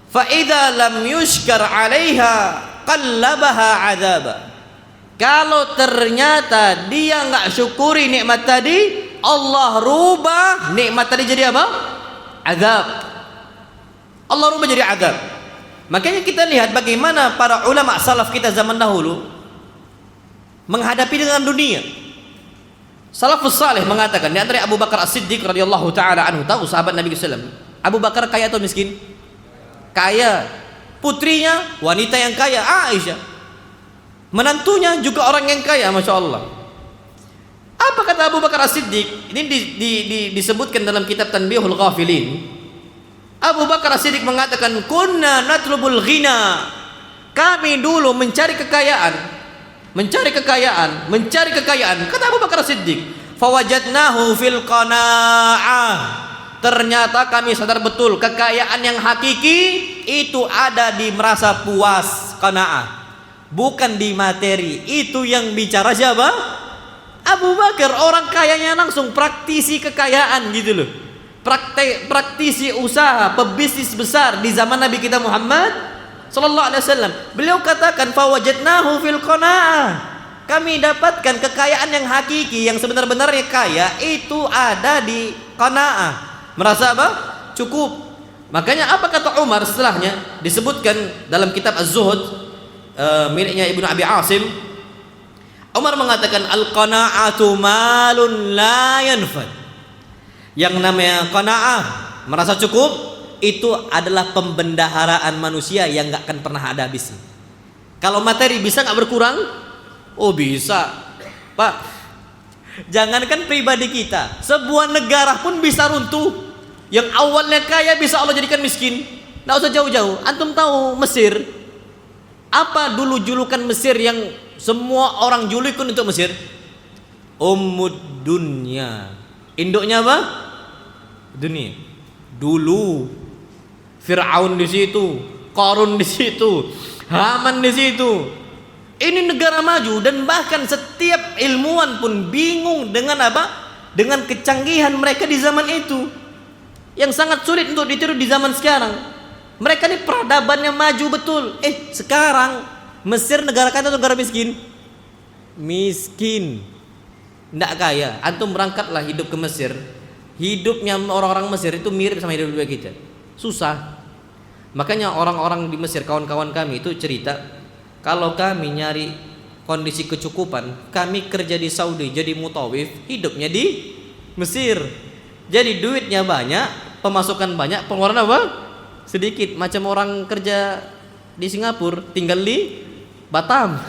Fa idza lam yushkar 'alaiha qallabaha 'adzaba. Kalau ternyata dia enggak syukuri nikmat tadi, Allah rubah nikmat tadi jadi apa? Azab. Allah rubah jadi azab. Makanya kita lihat bagaimana para ulama salaf kita zaman dahulu menghadapi dengan dunia. Salafus salih mengatakan, di antara Abu Bakar As-Siddiq radhiyallahu taala anhu, tahu sahabat Nabi sallallahu alaihi wasallam. Abu Bakar kaya atau miskin? Kaya. Putrinya wanita yang kaya, Aisyah. Menantunya juga orang yang kaya, masya Allah. Apa kata kata Abu Bakar As-Siddiq, ini disebutkan dalam kitab Tanbihul Ghafilin. Abu Bakar As-Siddiq mengatakan, kunna natlubul ghina. Kami dulu mencari kekayaan. Kata Abu Bakar As-Siddiq, fawajadnahu fil qanaa'ah. Ternyata kami sadar betul kekayaan yang hakiki itu ada di merasa puas, qanaa'ah. Bukan di materi. Itu yang bicara siapa? Abu Bakar, orang kayanya langsung praktisi kekayaan gitu loh. Praktisi usaha, pebisnis besar di zaman Nabi kita Muhammad sallallahu alaihi wasallam. Beliau katakan fawajadnahu fil qanaa'ah. Kami dapatkan kekayaan yang hakiki, yang sebenar-benarnya kaya itu ada di qanaa'ah. Merasa apa? Cukup. Makanya apa kata Umar setelahnya? Disebutkan dalam kitab Az-Zuhud miliknya Ibnu Abi Asim. Umar mengatakan al-qana'atu malun la yanfad. Yang namanya qana'ah, merasa cukup, itu adalah pembendaharaan manusia yang gak akan pernah ada habisnya. Kalau materi bisa gak berkurang? Oh bisa, Pak. Jangankan pribadi kita, sebuah negara pun bisa runtuh. Yang awalnya kaya bisa Allah jadikan miskin. Gak usah jauh-jauh. Antum tahu Mesir? Apa dulu julukan Mesir yang semua orang julikun untuk Mesir? Ummud dunya. Induknya apa? Dunia. Dulu Fir'aun di situ, Qarun di situ, Haman di situ. Ini negara maju dan bahkan setiap ilmuwan pun bingung dengan apa? Dengan kecanggihan mereka di zaman itu. Yang sangat sulit untuk ditiru di zaman sekarang. Mereka ini peradabannya maju betul. Sekarang Mesir negara kaya atau negara miskin? Miskin. Tidak kaya. Antum berangkatlah hidup ke Mesir. Hidupnya orang-orang Mesir itu mirip sama hidup kita. Susah. Makanya orang-orang di Mesir, kawan-kawan kami itu cerita, kalau kami nyari kondisi kecukupan, kami kerja di Saudi jadi mutawif, hidupnya di Mesir. Jadi duitnya banyak, pemasukan banyak, pengeluaran apa? Sedikit. Macam orang kerja di Singapura tinggal di Batam,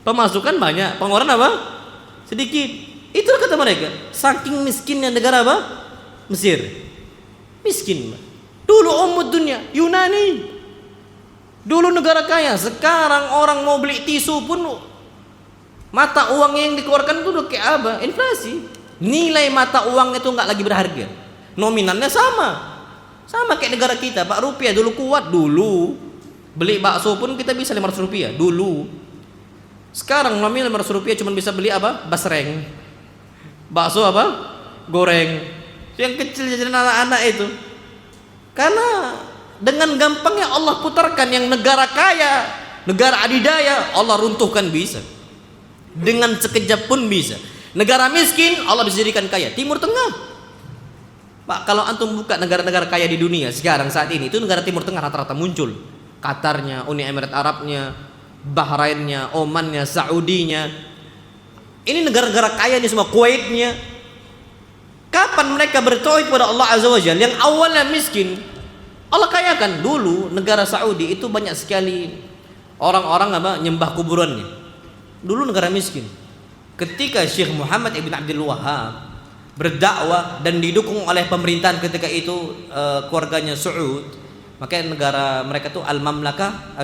pemasukan banyak, pengeluaran apa? Sedikit. Itu kata mereka, saking miskinnya negara apa? Mesir. Miskin. Dulu ummud dunya, Yunani. Dulu negara kaya. Sekarang orang mau beli tisu pun mata uang yang dikeluarkan itu udah kayak apa? Inflasi. Nilai mata uang itu nggak lagi berharga. Nominalnya sama kayak negara kita. Pak, rupiah dulu kuat dulu. Beli bakso pun kita bisa 500 rupiah dulu. Sekarang nominal 500 rupiah cuma bisa beli apa? Basreng. Bakso apa? Goreng. Yang kecil jajanan anak-anak itu. Karena dengan gampangnya Allah putarkan yang negara kaya, negara adidaya, Allah runtuhkan bisa. Dengan sekejap pun bisa. Negara miskin Allah bisa jadikan kaya. Timur Tengah. Pak, kalau antum buka negara-negara kaya di dunia sekarang saat ini, itu negara Timur Tengah rata-rata muncul. Qatarnya, Uni Emirat Arabnya, Bahrainnya, Omannya, Saudinya. Ini negara-negara kaya ini semua, Kuwaitnya. Kapan mereka bertauhid pada Allah Azza wa Jalla yang awalnya miskin? Allah kayakan. Dulu negara Saudi itu banyak sekali orang-orang apa? Nyembah kuburannya. Dulu negara miskin. Ketika Syekh Muhammad ibn Abdul Wahhab berdakwah dan didukung oleh pemerintahan ketika itu keluarganya Saud, maka negara mereka itu Al-Mamlakah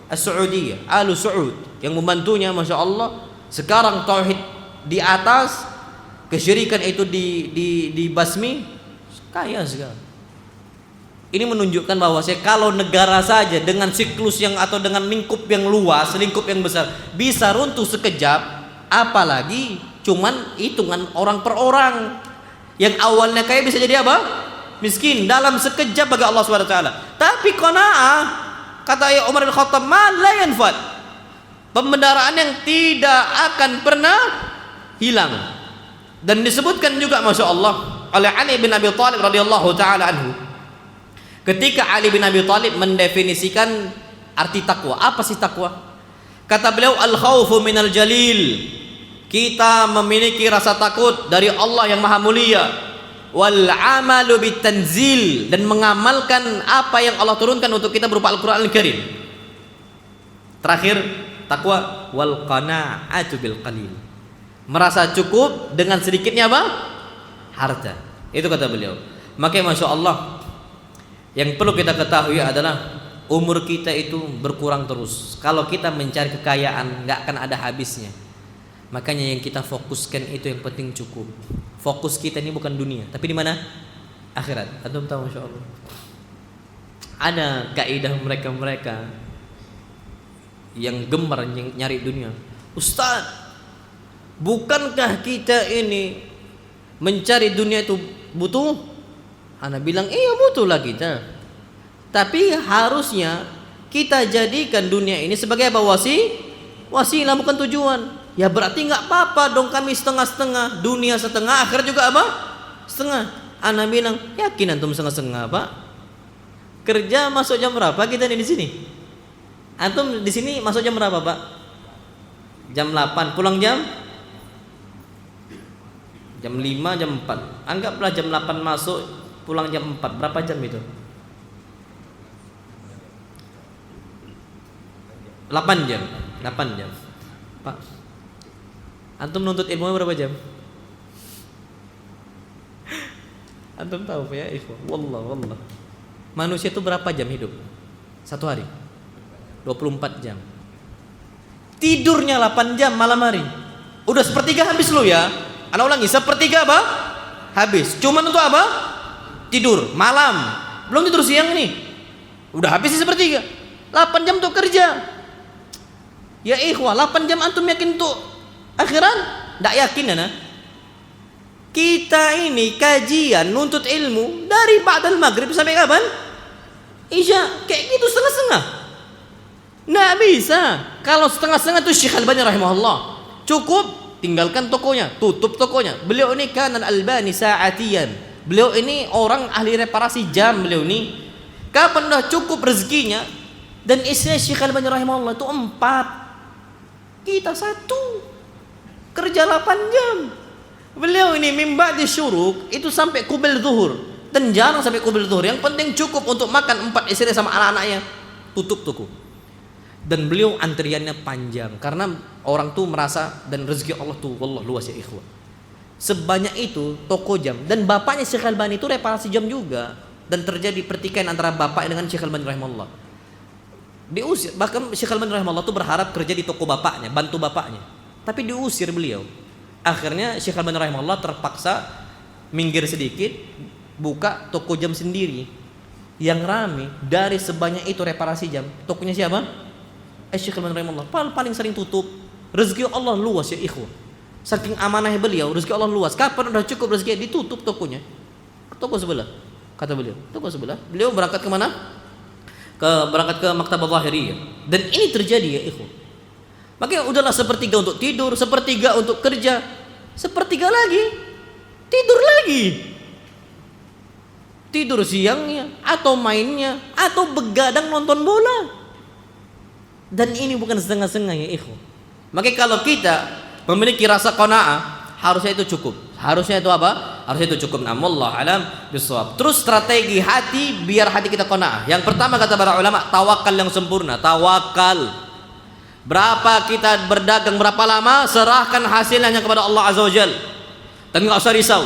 As-Saudiyah, Alu Saud, yang membantunya, masya Allah. Sekarang tauhid di atas, kesyirikan itu dibasmi, kaya sekali. Ini menunjukkan bahwa kalau negara saja dengan siklus yang atau dengan lingkup yang luas, lingkup yang besar bisa runtuh sekejap, apalagi cuman hitungan orang per orang. Yang awalnya kaya bisa jadi apa? Miskin dalam sekejap bagi Allah Subhanahu wa taala. Tapi qanaah, kata Umar bin Khattab, ma la yanfad. Pembendaraan yang tidak akan pernah hilang. Dan disebutkan juga, masya Allah, oleh Ali bin Abi Thalib radhiyallahu taala anhu, ketika Ali bin Abi Thalib mendefinisikan arti takwa. Apa sih takwa? Kata beliau, al-khaufu minal jalil. Kita memiliki rasa takut dari Allah yang maha mulia. Wal amalu bitanzil, dan mengamalkan apa yang Allah turunkan untuk kita berupa Al-Qur'an Al-Karim. Terakhir, takwa wal qana'atu bil qalil. merasa cukup dengan sedikitnya apa? Harta. Itu kata beliau. Makanya Masya Allah, yang perlu kita ketahui adalah umur kita itu berkurang terus. Kalau kita mencari kekayaan nggak akan ada habisnya. Makanya yang kita fokuskan itu yang penting cukup. Fokus kita ini bukan dunia, tapi di mana? Akhirat. Antum tahu Masya Allah, ada kaidah mereka yang gemar nyari dunia. Ustaz, bukankah kita ini mencari dunia itu butuh? Ana bilang iya butuhlah kita. Tapi harusnya kita jadikan dunia ini sebagai apa? Wasilah bukan tujuan. Ya berarti nggak apa-apa dong kami setengah-setengah, dunia setengah, akhirat juga apa? Setengah. Ana bilang yakin antum setengah-setengah Pak? Kerja masuk jam berapa kita nih di sini? Antum di sini masuk jam berapa Pak? Jam 8, pulang jam 5, jam 4. Anggaplah jam 8 masuk, pulang jam 4. Berapa jam itu? 8 jam. Pak, antum nuntut ilmu berapa jam? Antum tahu Pak ya ikhwan? Wallah. Manusia itu berapa jam hidup? Satu hari? 24 jam. Tidurnya 8 jam malam hari. Udah sepertiga habis lo ya. Ana ulangi, sepertiga apa? Habis. Cuman untuk apa? Tidur malam. Belum tidur siang nih. Udah habis sepertiga. 8 jam untuk kerja. Ya ikhwah, 8 jam antum yakin untuk akhirat? Nggak yakin ana. Kita ini kajian nuntut ilmu dari ba'dal maghrib sampai kapan? Isya. Kayak gitu setengah-setengah. Nggak bisa. Kalau setengah-setengah itu Syekh Albani rahimahullah. Cukup tinggalkan tokonya, tutup tokonya. Beliau ini kanan albani sa'atiyan. Beliau ini orang ahli reparasi jam. Beliau ini kapan udah cukup rezekinya. Dan istri Syekh Albani rahimahullah itu 4, kita 1, kerja 8 jam. Beliau ini mimba di syuruk itu sampai kubil zuhur, dan jarang sampai kubil zuhur. Yang penting cukup untuk makan 4 istri sama anak-anaknya. Tutup toko. Dan beliau antriannya panjang karena orang tuh merasa, dan rezeki Allah tuh wallah luas ya ikhwan. Sebanyak itu toko jam. Dan bapaknya Syekh Albani itu reparasi jam juga, dan terjadi pertikaian antara bapak dengan Syekh Albani rahimahullah. Diusir, bahkan Syekh Albani rahimahullah tuh berharap kerja di toko bapaknya, bantu bapaknya, tapi diusir beliau. Akhirnya Syekh Albani rahimahullah terpaksa minggir sedikit, buka toko jam sendiri. Yang rame dari sebanyak itu reparasi jam, tokonya siapa? Syekh Albani rahimahullah. Paling sering tutup. Rezeki Allah luas ya ikhwah. Saking amanahnya beliau, rezeki Allah luas. Kapan udah cukup rezeki, ditutup tokonya. Toko sebelah, kata beliau. Toko sebelah. Beliau berangkat ke mana? Berangkat ke Maktabah Zahiriyah. Dan ini terjadi ya ikhwah. Makanya udahlah sepertiga untuk tidur, sepertiga untuk kerja, sepertiga lagi tidur lagi. Tidur siangnya, atau mainnya, atau begadang nonton bola. Dan ini bukan setengah-setengah ya ikhwan. Makanya kalau kita memiliki rasa qanaah, harusnya itu cukup. Harusnya itu apa? Harusnya itu cukup. Wallahu alam bisawab. Terus strategi hati biar hati kita qanaah. Yang pertama kata para ulama, tawakal yang sempurna. Tawakal. Berapa kita berdagang, berapa lama, serahkan hasilnya kepada Allah Azza wa Jalla. Dan nggak usah risau.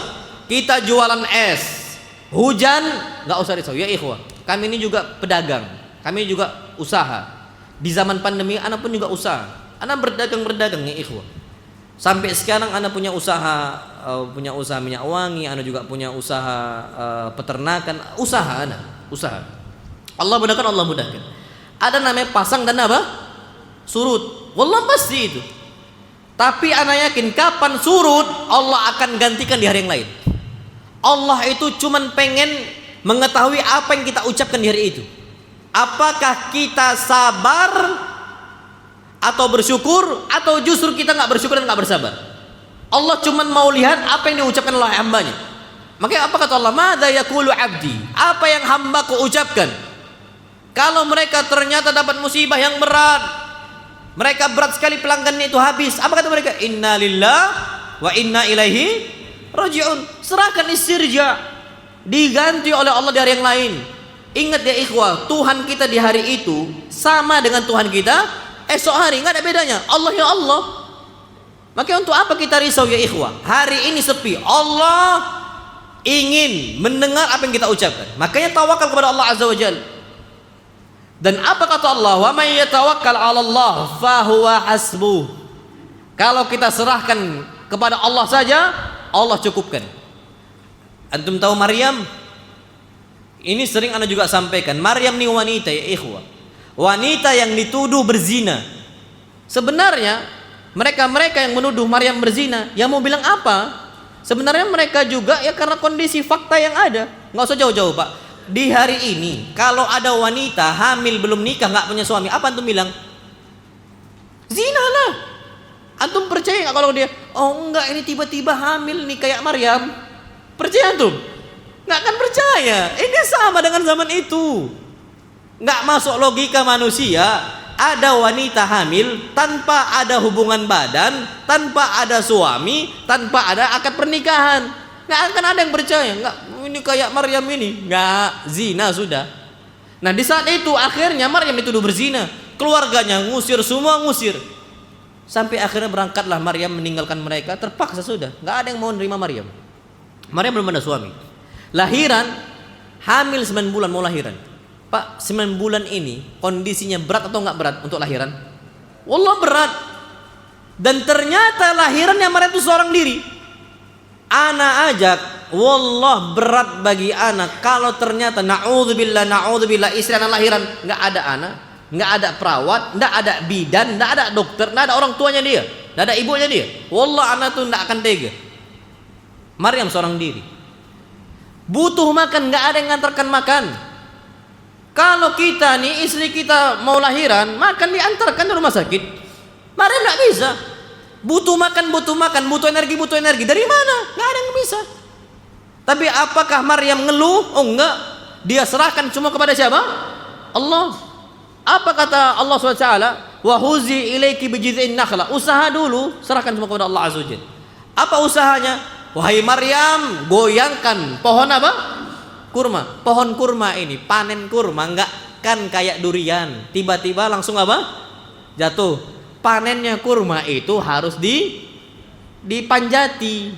Kita jualan es, hujan, nggak usah risau. Ya ikhwah, kami ini juga pedagang, kami juga usaha. Di zaman pandemi, anak pun juga usaha. Anak berdagang ya ikhwah. Sampai sekarang anak punya usaha minyak wangi, anak juga punya usaha peternakan, usaha anak, usaha. Allah mudahkan. Ada namanya pasang dan apa? Surut. Wallah pasti itu. Tapi anak yakin kapan surut, Allah akan gantikan di hari yang lain. Allah itu cuman pengen mengetahui apa yang kita ucapkan di hari itu. Apakah kita sabar atau bersyukur, atau justru kita nggak bersyukur dan nggak bersabar. Allah cuman mau lihat apa yang diucapkan oleh hambanya. Makanya apa kata Allah? Madza yaqulu abdi? Apa yang hambaku ucapkan? Kalau mereka ternyata dapat musibah yang berat, mereka berat sekali pelanggannya itu habis, apa kata mereka? Inna lillah wa inna ilaihi raji'un. Serahkan istirja, diganti oleh Allah di hari yang lain. Ingat ya ikhwah, Tuhan kita di hari itu sama dengan Tuhan kita esok hari, nggak ada bedanya. Allah ya Allah. Maka untuk apa kita risau ya ikhwah? Hari ini sepi. Allah ingin mendengar apa yang kita ucapkan. Makanya tawakal kepada Allah Azza wa Jalla. Dan apa kata Allah? Wa may yatawakkal 'ala Allah fa huwa hasbuh. Kalau kita serahkan kepada Allah saja, Allah cukupkan. Antum tahu Maryam? Ini sering anda juga sampaikan. Maryam ini wanita ya ikhwah. Wanita yang dituduh berzina. Sebenarnya mereka yang menuduh Maryam berzina, yang mau bilang apa? Sebenarnya mereka juga ya karena kondisi fakta yang ada. Nggak usah jauh-jauh Pak. Di hari ini kalau ada wanita hamil belum nikah nggak punya suami, apa antum bilang? Zina lah. Antum percaya nggak kalau dia? Oh enggak, ini tiba-tiba hamil nih kayak Maryam. Percaya antum? Nggak akan percaya. Ini sama dengan zaman itu. Nggak masuk logika manusia. Ada wanita hamil tanpa ada hubungan badan, tanpa ada suami, tanpa ada akad pernikahan. Nggak akan ada yang percaya. Nggak, ini kayak Maryam ini. Nggak, zina sudah. Nah di saat itu akhirnya Maryam dituduh berzina. Keluarganya ngusir semua, ngusir. Sampai akhirnya berangkatlah Maryam meninggalkan mereka. Terpaksa sudah. Nggak ada yang mau nerima Maryam. Maryam belum ada suami. Lahiran, hamil 9 bulan mau lahiran. Pak, 9 bulan ini kondisinya berat atau enggak berat untuk lahiran? Wallah berat. Dan ternyata lahirannya Maryam itu seorang diri. Ana ajak, wallah berat bagi anak kalau ternyata naudzubillah istri anak lahiran enggak ada anak, enggak ada perawat, enggak ada bidan, enggak ada dokter, enggak ada orang tuanya dia, enggak ada ibunya dia. Wallah anak tuh enggak akan tega. Maryam seorang diri. Butuh makan, enggak ada yang ngantarkan makan. Kalau kita nih istri kita mau lahiran, makan diantarkan di rumah sakit. Maryam nggak bisa. Butuh makan, butuh energi. Dari mana? Nggak ada yang bisa. Tapi apakah Maryam ngeluh? Oh enggak. Dia serahkan semua kepada siapa? Allah. Apa kata Allah SWT? Wa huzi ilaiki bijid'in nakhla. Usaha dulu, serahkan semua kepada Allah Azza wajalla. Apa usahanya? Wahai Maryam, goyangkan pohon apa? Kurma. Pohon kurma ini, panen kurma enggak kan kayak durian, tiba-tiba langsung apa? Jatuh. Panennya kurma itu harus dipanjati,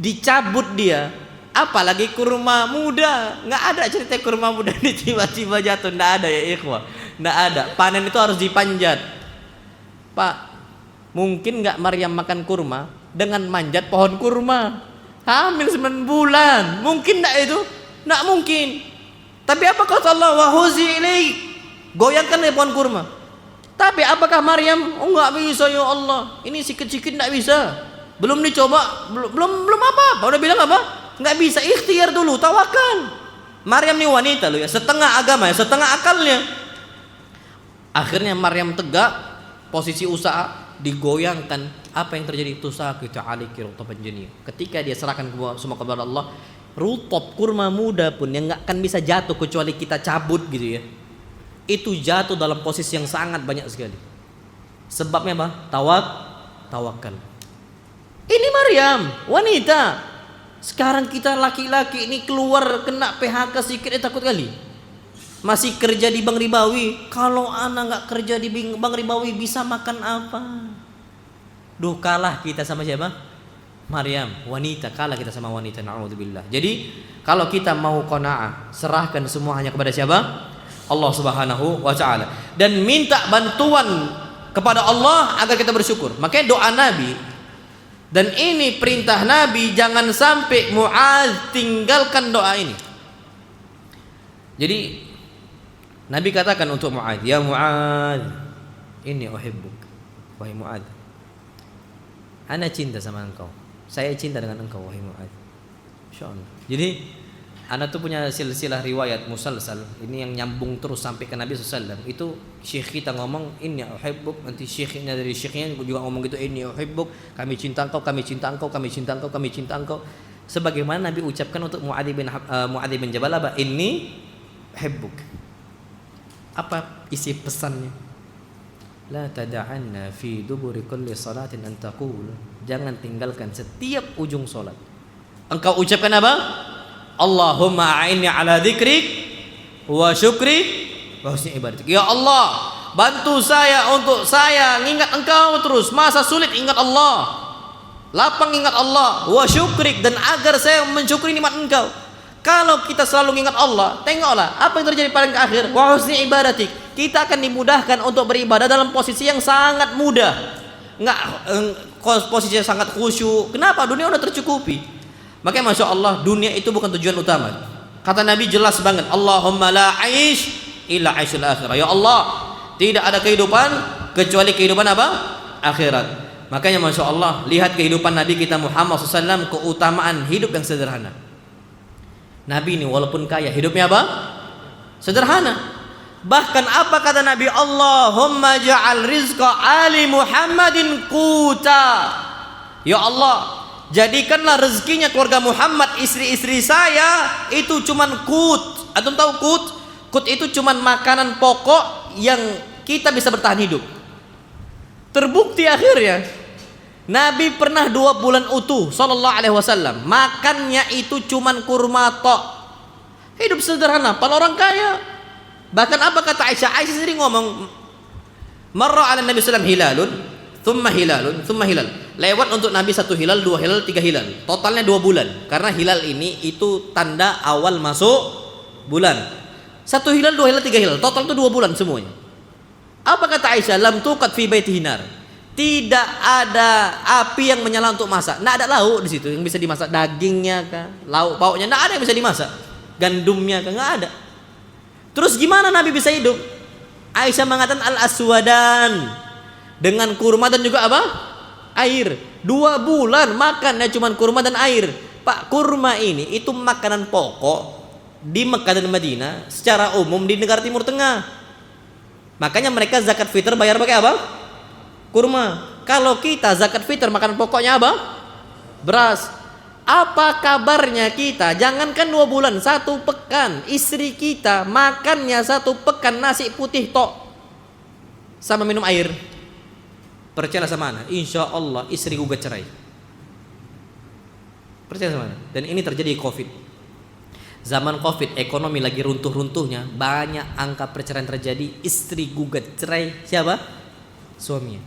dicabut dia. Apalagi kurma muda, enggak ada cerita kurma muda ini tiba-tiba jatuh, enggak ada ya ikhwah. Enggak ada. Panen itu harus dipanjat. Pak, mungkin enggak Maryam makan kurma dengan manjat pohon kurma? Hamil 9 bulan. Mungkin enggak itu? Nggak mungkin. Tapi apa kata Allah? Wahuzi ilaik. Goyangkan pohon kurma. Tapi apakah Maryam? Oh nggak bisa ya Allah. Ini sikit-sikit nggak bisa. Belum dicoba. Belum apa-apa. Udah bilang apa? Nggak bisa. Ikhtiar dulu. Tawakal. Maryam ini wanita loh ya. Setengah agama ya. Setengah akalnya. Akhirnya Maryam tegak. Posisi usaha digoyangkan. Apa yang terjadi? Tusaqitu aliki rutaban janiyya. Ketika dia serahkan semua kepada Allah, rutop kurma muda pun yang nggak akan bisa jatuh kecuali kita cabut gitu ya, itu jatuh dalam posisi yang sangat banyak sekali. Sebabnya apa? Tawakal. Ini Maryam wanita. Sekarang kita laki-laki ini keluar kena PHK sedikit takut kali. Masih kerja di Bank Ribawi. Kalau anak nggak kerja di Bank Ribawi bisa makan apa? Duh, kalah kita sama siapa? Maryam, wanita, kalah kita sama wanita, na'udzubillah. Jadi kalau kita mau qanaah, serahkan semua hanya kepada siapa? Allah Subhanahu wa ta'ala. Dan minta bantuan kepada Allah agar kita bersyukur. Makanya doa Nabi, dan ini perintah Nabi, jangan sampai Mu'adz tinggalkan doa ini. Jadi Nabi katakan untuk Mu'adz, ya Mu'adz, inni uhibbuk. Wahai Mu'adz, ana cinta sama engkau. Saya cinta dengan engkau wahai Mu'adz. Insyaallah. Jadi ana tuh punya silsilah riwayat musalsal. Ini yang nyambung terus sampai ke Nabi SAW. Itu syekh kita ngomong inni uhibbuk, nanti syekhnya dari syekhnya juga ngomong gitu, inni uhibbuk, kami cinta engkau, kami cinta engkau, kami cinta engkau, kami cinta engkau. Sebagaimana Nabi ucapkan untuk Mu'adz bin Jabal apa? Inni uhibbuk. Apa isi pesannya? La tada'anna fi duburi kulli salatin an taqul. Jangan tinggalkan setiap ujung salat engkau ucapkan apa? Allahumma a'inni ala dzikrik wa syukrik wa husni ibadatik. Ya Allah, bantu saya untuk saya ingat engkau terus, masa sulit ingat Allah, lapang ingat Allah, wa syukrik, dan agar saya mensyukuri nikmat engkau. Kalau kita selalu ingat Allah, tengoklah apa yang terjadi paling akhir, wa husni ibadatik, kita akan dimudahkan untuk beribadah dalam posisi yang sangat mudah, nggak posisi yang sangat khusyuk. Kenapa? Dunia udah tercukupi. Makanya masya Allah, dunia itu bukan tujuan utama. Kata Nabi jelas banget, Allahumma la aish illa aishul akhirah. Ya Allah, tidak ada kehidupan kecuali kehidupan apa? Akhirat. Makanya masya Allah, lihat kehidupan Nabi kita Muhammad SAW, keutamaan hidup yang sederhana. Nabi ini walaupun kaya, hidupnya apa? Sederhana. Bahkan apa kata Nabi? Allahumma ja'al rizqa ali Muhammadin quta. Ya Allah, jadikanlah rezekinya keluarga Muhammad, istri-istri saya itu cuman kut. Antum tahu kut? Kut itu cuman makanan pokok yang kita bisa bertahan hidup. Terbukti akhirnya Nabi pernah 2 bulan utuh sallallahu alaihi wasallam, makannya itu cuman kurma tok. Hidup sederhana, pada orang kaya. Bahkan apa kata Aisyah? Aisyah sendiri ngomong, marra ala Nabi sallallahu hilalun, thumma hilalun, thumma hilal. Lewat untuk Nabi 1 hilal, 2 hilal, 3 hilal. Totalnya 2 bulan. Karena hilal ini itu tanda awal masuk bulan. 1 hilal, 2 hilal, 3 hilal. Total itu 2 bulan semuanya. Apa kata Aisyah? Lam tuqad fi baitihi nar. Tidak ada api yang menyala untuk masak. Nggak ada lauk di situ yang bisa dimasak, dagingnya kah, lauk pauknya, nggak ada yang bisa dimasak. Gandumnya kah, nggak ada. Terus gimana Nabi bisa hidup? Aisyah mengatakan al-aswadan, dengan kurma dan juga apa? Air. 2 bulan makannya cuma kurma dan air. Pak, kurma ini itu makanan pokok di Mekah dan Madinah, secara umum di negara Timur Tengah. Makanya mereka zakat fitr bayar pakai apa? Kurma. Kalau kita zakat fitr makanan pokoknya apa? Beras. Apa kabarnya kita? Jangankan 2 bulan, 1 pekan istri kita makannya 1 pekan nasi putih tok sama minum air. Percayalah sama ana, insya Allah istri gugat cerai. Percaya sama ana. Dan ini terjadi Covid. Zaman Covid, ekonomi lagi runtuh-runtuhnya, banyak angka perceraian terjadi, istri gugat cerai siapa? Suaminya.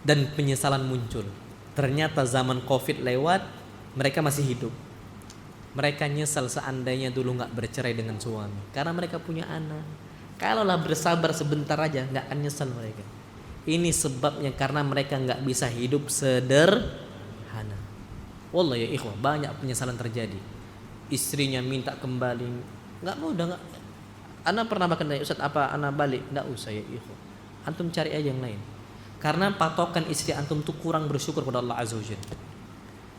Dan penyesalan muncul. Ternyata zaman Covid lewat, mereka masih hidup. Mereka nyesal seandainya dulu nggak bercerai dengan suami, karena mereka punya anak. Kalaulah bersabar sebentar aja, nggak akan nyesal mereka. Ini sebabnya karena mereka nggak bisa hidup sederhana. Wallah ya ikhwah, banyak penyesalan terjadi. Istrinya minta kembali, nggak mau, udah nggak. Ana pernah makan dari Ustaz, apa ana balik? Nggak usah ya ikhwah. Antum cari aja yang lain. Karena patokan istri antum tuh kurang bersyukur pada Allah Azza wa Jalla.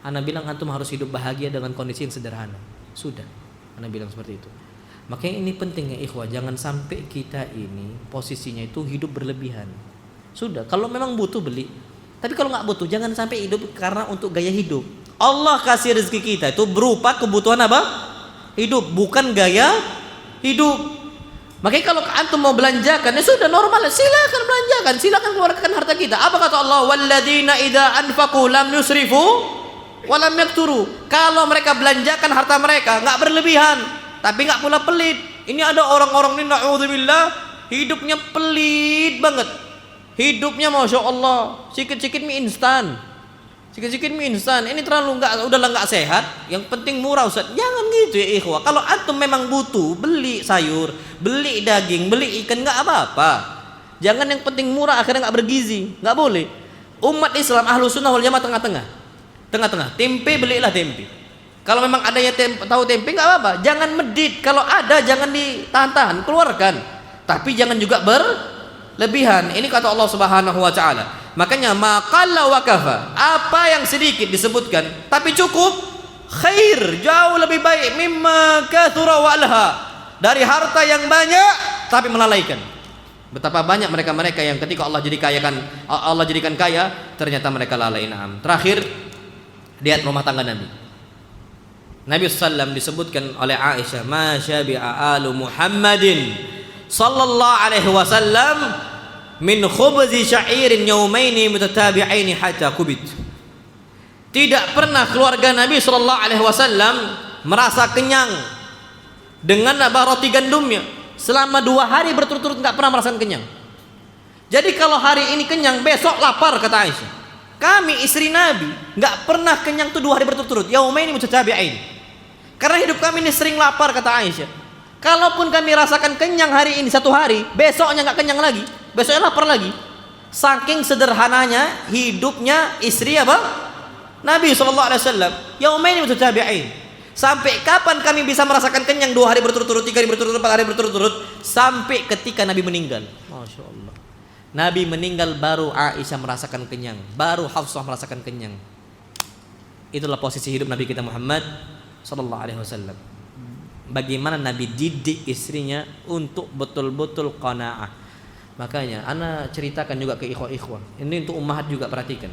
Ana bilang antum harus hidup bahagia dengan kondisi yang sederhana. Sudah, ana bilang seperti itu. Makanya ini penting ya ikhwah, jangan sampai kita ini posisinya itu hidup berlebihan. Sudah, kalau memang butuh beli. Tapi kalau nggak butuh, jangan sampai hidup karena untuk gaya hidup. Allah kasih rezeki kita itu berupa kebutuhan apa? Hidup, bukan gaya hidup. Makanya kalau antum mau belanjakan, ya sudah normal, silakan belanjakan, silakan keluarkan harta kita. Apa kata Allah? Walladzina idza anfaqu lam yusrifu wa lam yaqturu. Kalau mereka belanjakan harta mereka nggak berlebihan, tapi nggak pula pelit. Ini ada orang-orang ini naudzubillah hidupnya pelit banget. Hidupnya masya Allah, sikit-sikit mie instan, sikit-sikit mie instan. Ini terlalu udahlah nggak sehat. Yang penting murah Ustaz. Jangan gitu ya ikhwah. Kalau antum memang butuh, beli sayur, beli daging, beli ikan, nggak apa-apa. Jangan yang penting murah akhirnya nggak bergizi, nggak boleh. Umat Islam ahlu sunnah wal jamaah tengah-tengah. Tempe belilah tempe. Kalau memang adanya tahu tempe nggak apa-apa. Jangan medit. Kalau ada jangan ditahan-tahan, keluarkan. Tapi jangan juga berlebihan. Ini kata Allah Subhanahu wa taala. Makanya maqalla wa kafa. Apa yang sedikit disebutkan tapi cukup, khair, jauh lebih baik mimma katsura wa alha. Dari harta yang banyak tapi melalaikan. Betapa banyak mereka-mereka yang ketika Allah jadikan kaya, ternyata mereka lalai. Naam. Terakhir, lihat rumah tangga Nabi. Nabi sallallahu disebutkan oleh Aisyah, "Ma syabi'a alu Muhammadin sallallahu alaihi wasallam min khubzi sya'irin yawmaini mutatabi'aini hatta kubit." Tidak pernah keluarga Nabi sallallahu alaihi wasallam merasa kenyang dengan roti gandumnya selama 2 hari berturut-turut, nggak pernah merasakan kenyang. Jadi kalau hari ini kenyang, besok lapar, kata Aisyah. Kami istri Nabi nggak pernah kenyang tuh 2 hari berturut-turut. Yaumaini mutatabi'ain. Karena hidup kami ini sering lapar, kata Aisyah. Kalaupun kami rasakan kenyang hari ini 1 hari, besoknya nggak kenyang lagi, besoknya lapar lagi. Saking sederhananya hidupnya istri apa? Nabi SAW. Yaumaini mutatabi'ain. Sampai kapan kami bisa merasakan kenyang 2 hari berturut-turut, 3 hari berturut-turut, 4 hari berturut-turut? Sampai ketika Nabi meninggal. Masya Allah. Nabi meninggal baru Aisyah merasakan kenyang, baru Hafsah merasakan kenyang. Itulah posisi hidup Nabi kita Muhammad sallallahu alaihi wasallam. Bagaimana Nabi didik istrinya untuk betul-betul qanaah. Makanya ana ceritakan juga ke ikhwah-ikhwah. Ini untuk ummahat juga, perhatikan.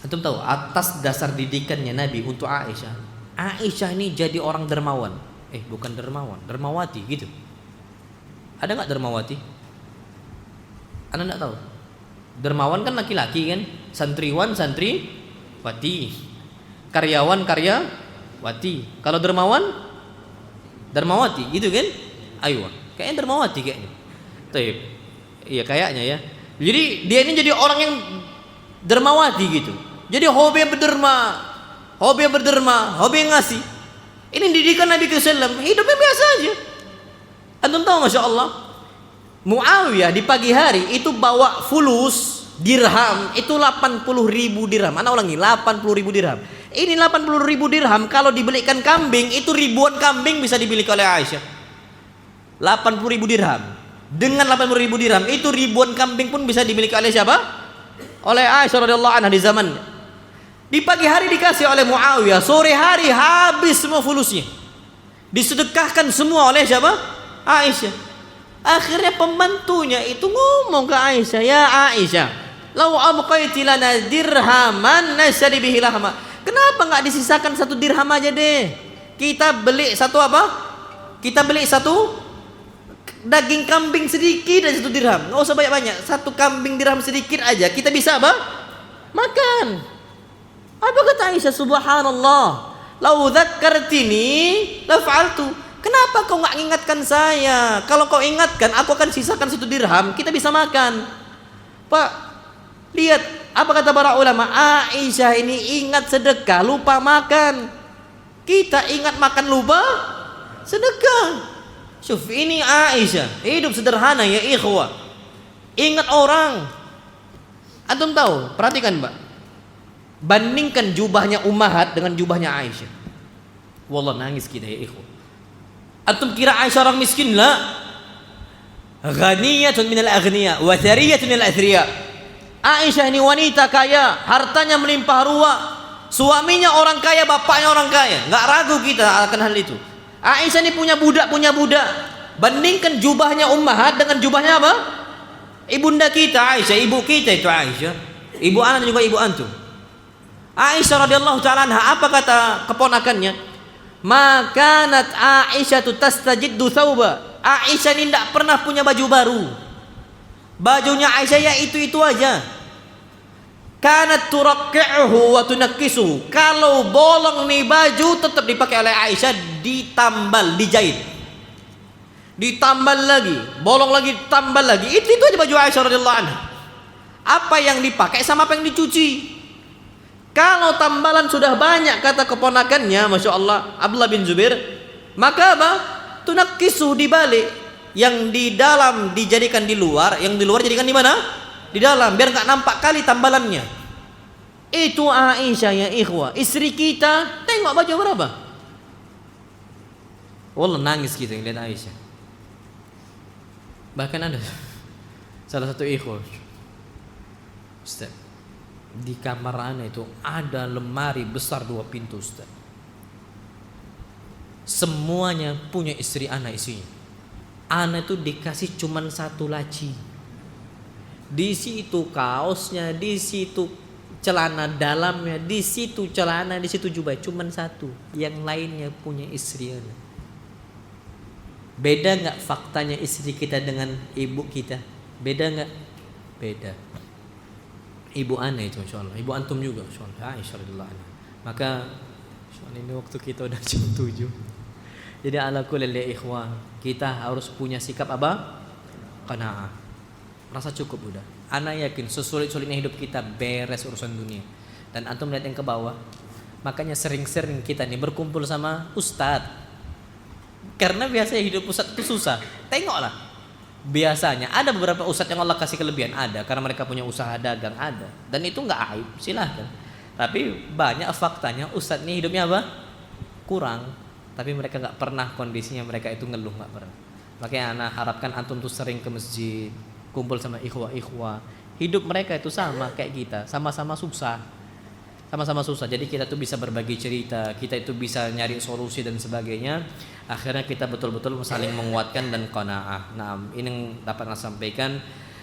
Antum tahu atas dasar didikannya Nabi untuk Aisyah. Aisyah ini jadi orang dermawan. Bukan dermawan, dermawati gitu. Ada nggak dermawati? Anda nggak tahu. Dermawan kan laki-laki kan, santriwan santriwati, karyawan karyawati. Kalau dermawan dermawati gitu kan? Ayo, kayaknya dermawati kayaknya. Taib. Iya kayaknya ya. Jadi dia ini jadi orang yang dermawati gitu. Jadi hobi berderma, hobi ngasih. Ini didikan Nabi SAW. Hidupnya biasa aja. Antum tahu Masya Allah, Muawiyah di pagi hari itu bawa fulus dirham itu 80.000 dirham. Ana ulangi, 80.000 dirham. Ini 80.000 dirham kalau dibelikan kambing itu ribuan kambing bisa dimiliki oleh Aisyah. 80.000 dirham. Dengan 80.000 dirham itu ribuan kambing pun bisa dimiliki oleh siapa? Oleh Aisyah radhiyallahu anha di zamannya. Di pagi hari dikasih oleh Muawiyah, sore hari habis semua fulusnya. Disedekahkan semua oleh siapa? Aisyah. Akhirnya pembantunya itu ngomong ke Aisyah, "Ya Aisyah, lau abqaiti lana dirhaman nashtari bihi lahma." Kenapa enggak disisakan 1 dirham aja deh? Kita beli satu apa? Kita beli satu daging kambing sedikit dan 1 dirham. Enggak usah banyak-banyak. 1 kambing dirham sedikit aja kita bisa apa? Makan. Apa kata Aisyah? Subhanallah, lau dzakkartini la fa'altu. Kenapa kau enggak ingatkan saya? Kalau kau ingatkan, aku akan sisakan 1 dirham, kita bisa makan. Pak, lihat apa kata para ulama. Aisyah ini ingat sedekah, lupa makan. Kita ingat makan, lupa sedekah. Syuf, ini Aisyah hidup sederhana ya ikhwah. Ingat orang. Antum tahu, perhatikan Mbak. Bandingkan jubahnya Ummahat dengan jubahnya Aisyah. Wallah nangis kita ya ikhwah. Antum kira Aisyah orang miskin? La. Ghaniyatun minal aghniya wa thariyatun minal athriya. Aisyah ini wanita kaya, hartanya melimpah ruah. Suaminya orang kaya, bapaknya orang kaya. Enggak ragu kita akan hal itu. Aisyah ini punya budak. Bandingkan jubahnya Ummahat dengan jubahnya apa? Ibunda kita Aisyah, ibu kita itu Aisyah. Ibu anak dan juga ibu antum. Aisyah radhiyallahu ta'ala anha, apa kata keponakannya? Makanat Aisyah tastajiddu thawba. Aisyah ini tidak pernah punya baju baru. Bajunya Aisyah ya itu aja. Kanat turakki'uhu wa tunakkisu. Kalau bolong nih baju tetap dipakai oleh Aisyah, ditambal, dijahit. Ditambal lagi, bolong lagi, tambal lagi. Itu aja baju Aisyah radhiyallahu anha. Apa yang dipakai sama apa yang dicuci. Kalau tambalan sudah banyak, kata keponakannya, Masya Allah, Abdullah bin Zubair, maka apa? Tunakkisu, dibalik. Yang di dalam dijadikan di luar, yang di luar jadikan di mana? Di dalam, biar nggak nampak kali tambalannya. Itu Aisyah ya ikhwah. Istri kita, tengok baju berapa? Wallah nangis kita yang lihat Aisyah. Bahkan ada salah satu ikhwah, Ustaz, di kamar ana itu ada lemari besar 2 pintu Ustaz. Semuanya punya istri ana isinya. Ana itu dikasih cuman 1 laci. Di situ kaosnya, di situ celana dalamnya, di situ celana, di situ jubah, cuman 1. Yang lainnya punya istri ana. Beda enggak faktanya istri kita dengan ibu kita? Beda enggak? Beda. Ibu ana itu insyaallah, ibu antum juga insyaallah, Aisyah radhiyallahu anha. Maka insyaallah ini waktu kita udah jam 7. Jadi ala kulli ikhwah, kita harus punya sikap apa? Qanaah. Rasa cukup udah. Ana yakin sesulit-sulitnya hidup kita beres urusan dunia. Dan antum lihat yang ke bawah. Makanya sering-sering kita nih berkumpul sama ustadz. Karena biasanya hidup ustadz itu susah. Tengoklah. Biasanya ada beberapa ustadz yang Allah kasih kelebihan, ada karena mereka punya usaha dagang, ada. Dan itu nggak aib, silahkan. Tapi banyak faktanya ustadz ini hidupnya apa? Kurang. Tapi mereka nggak pernah kondisinya mereka itu ngeluh, nggak pernah. Makanya anak harapkan antum tuh sering ke masjid, kumpul sama ikhwah-ikhwah. Hidup mereka itu sama kayak kita, sama-sama susah. Sama-sama susah. Jadi kita tuh bisa berbagi cerita, kita itu bisa nyari solusi dan sebagainya. Akhirnya kita betul-betul saling menguatkan dan qanaah. Nah, ini yang dapat saya sampaikan.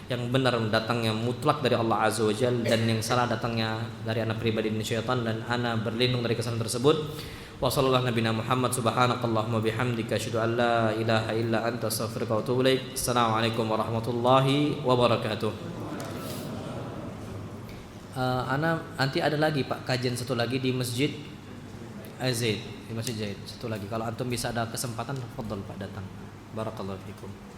Yang benar datangnya mutlak dari Allah Azza wa Jalla, dan yang salah datangnya dari anak pribadi dan syaitan, dan ana berlindung dari kesalahan tersebut. Wa sallallahu nabiyana Muhammad subhanakallahumma bihamdika asyhadu an la ilaha illa anta astaghfiruka wa atubu ilaik. Assalamualaikum warahmatullahi wabarakatuh. Ana nanti ada lagi Pak kajian satu lagi di Masjid Zaid, di Masjid Zaid satu lagi. Kalau antum bisa ada kesempatan, fadhol Pak datang. Barakallahu fikum.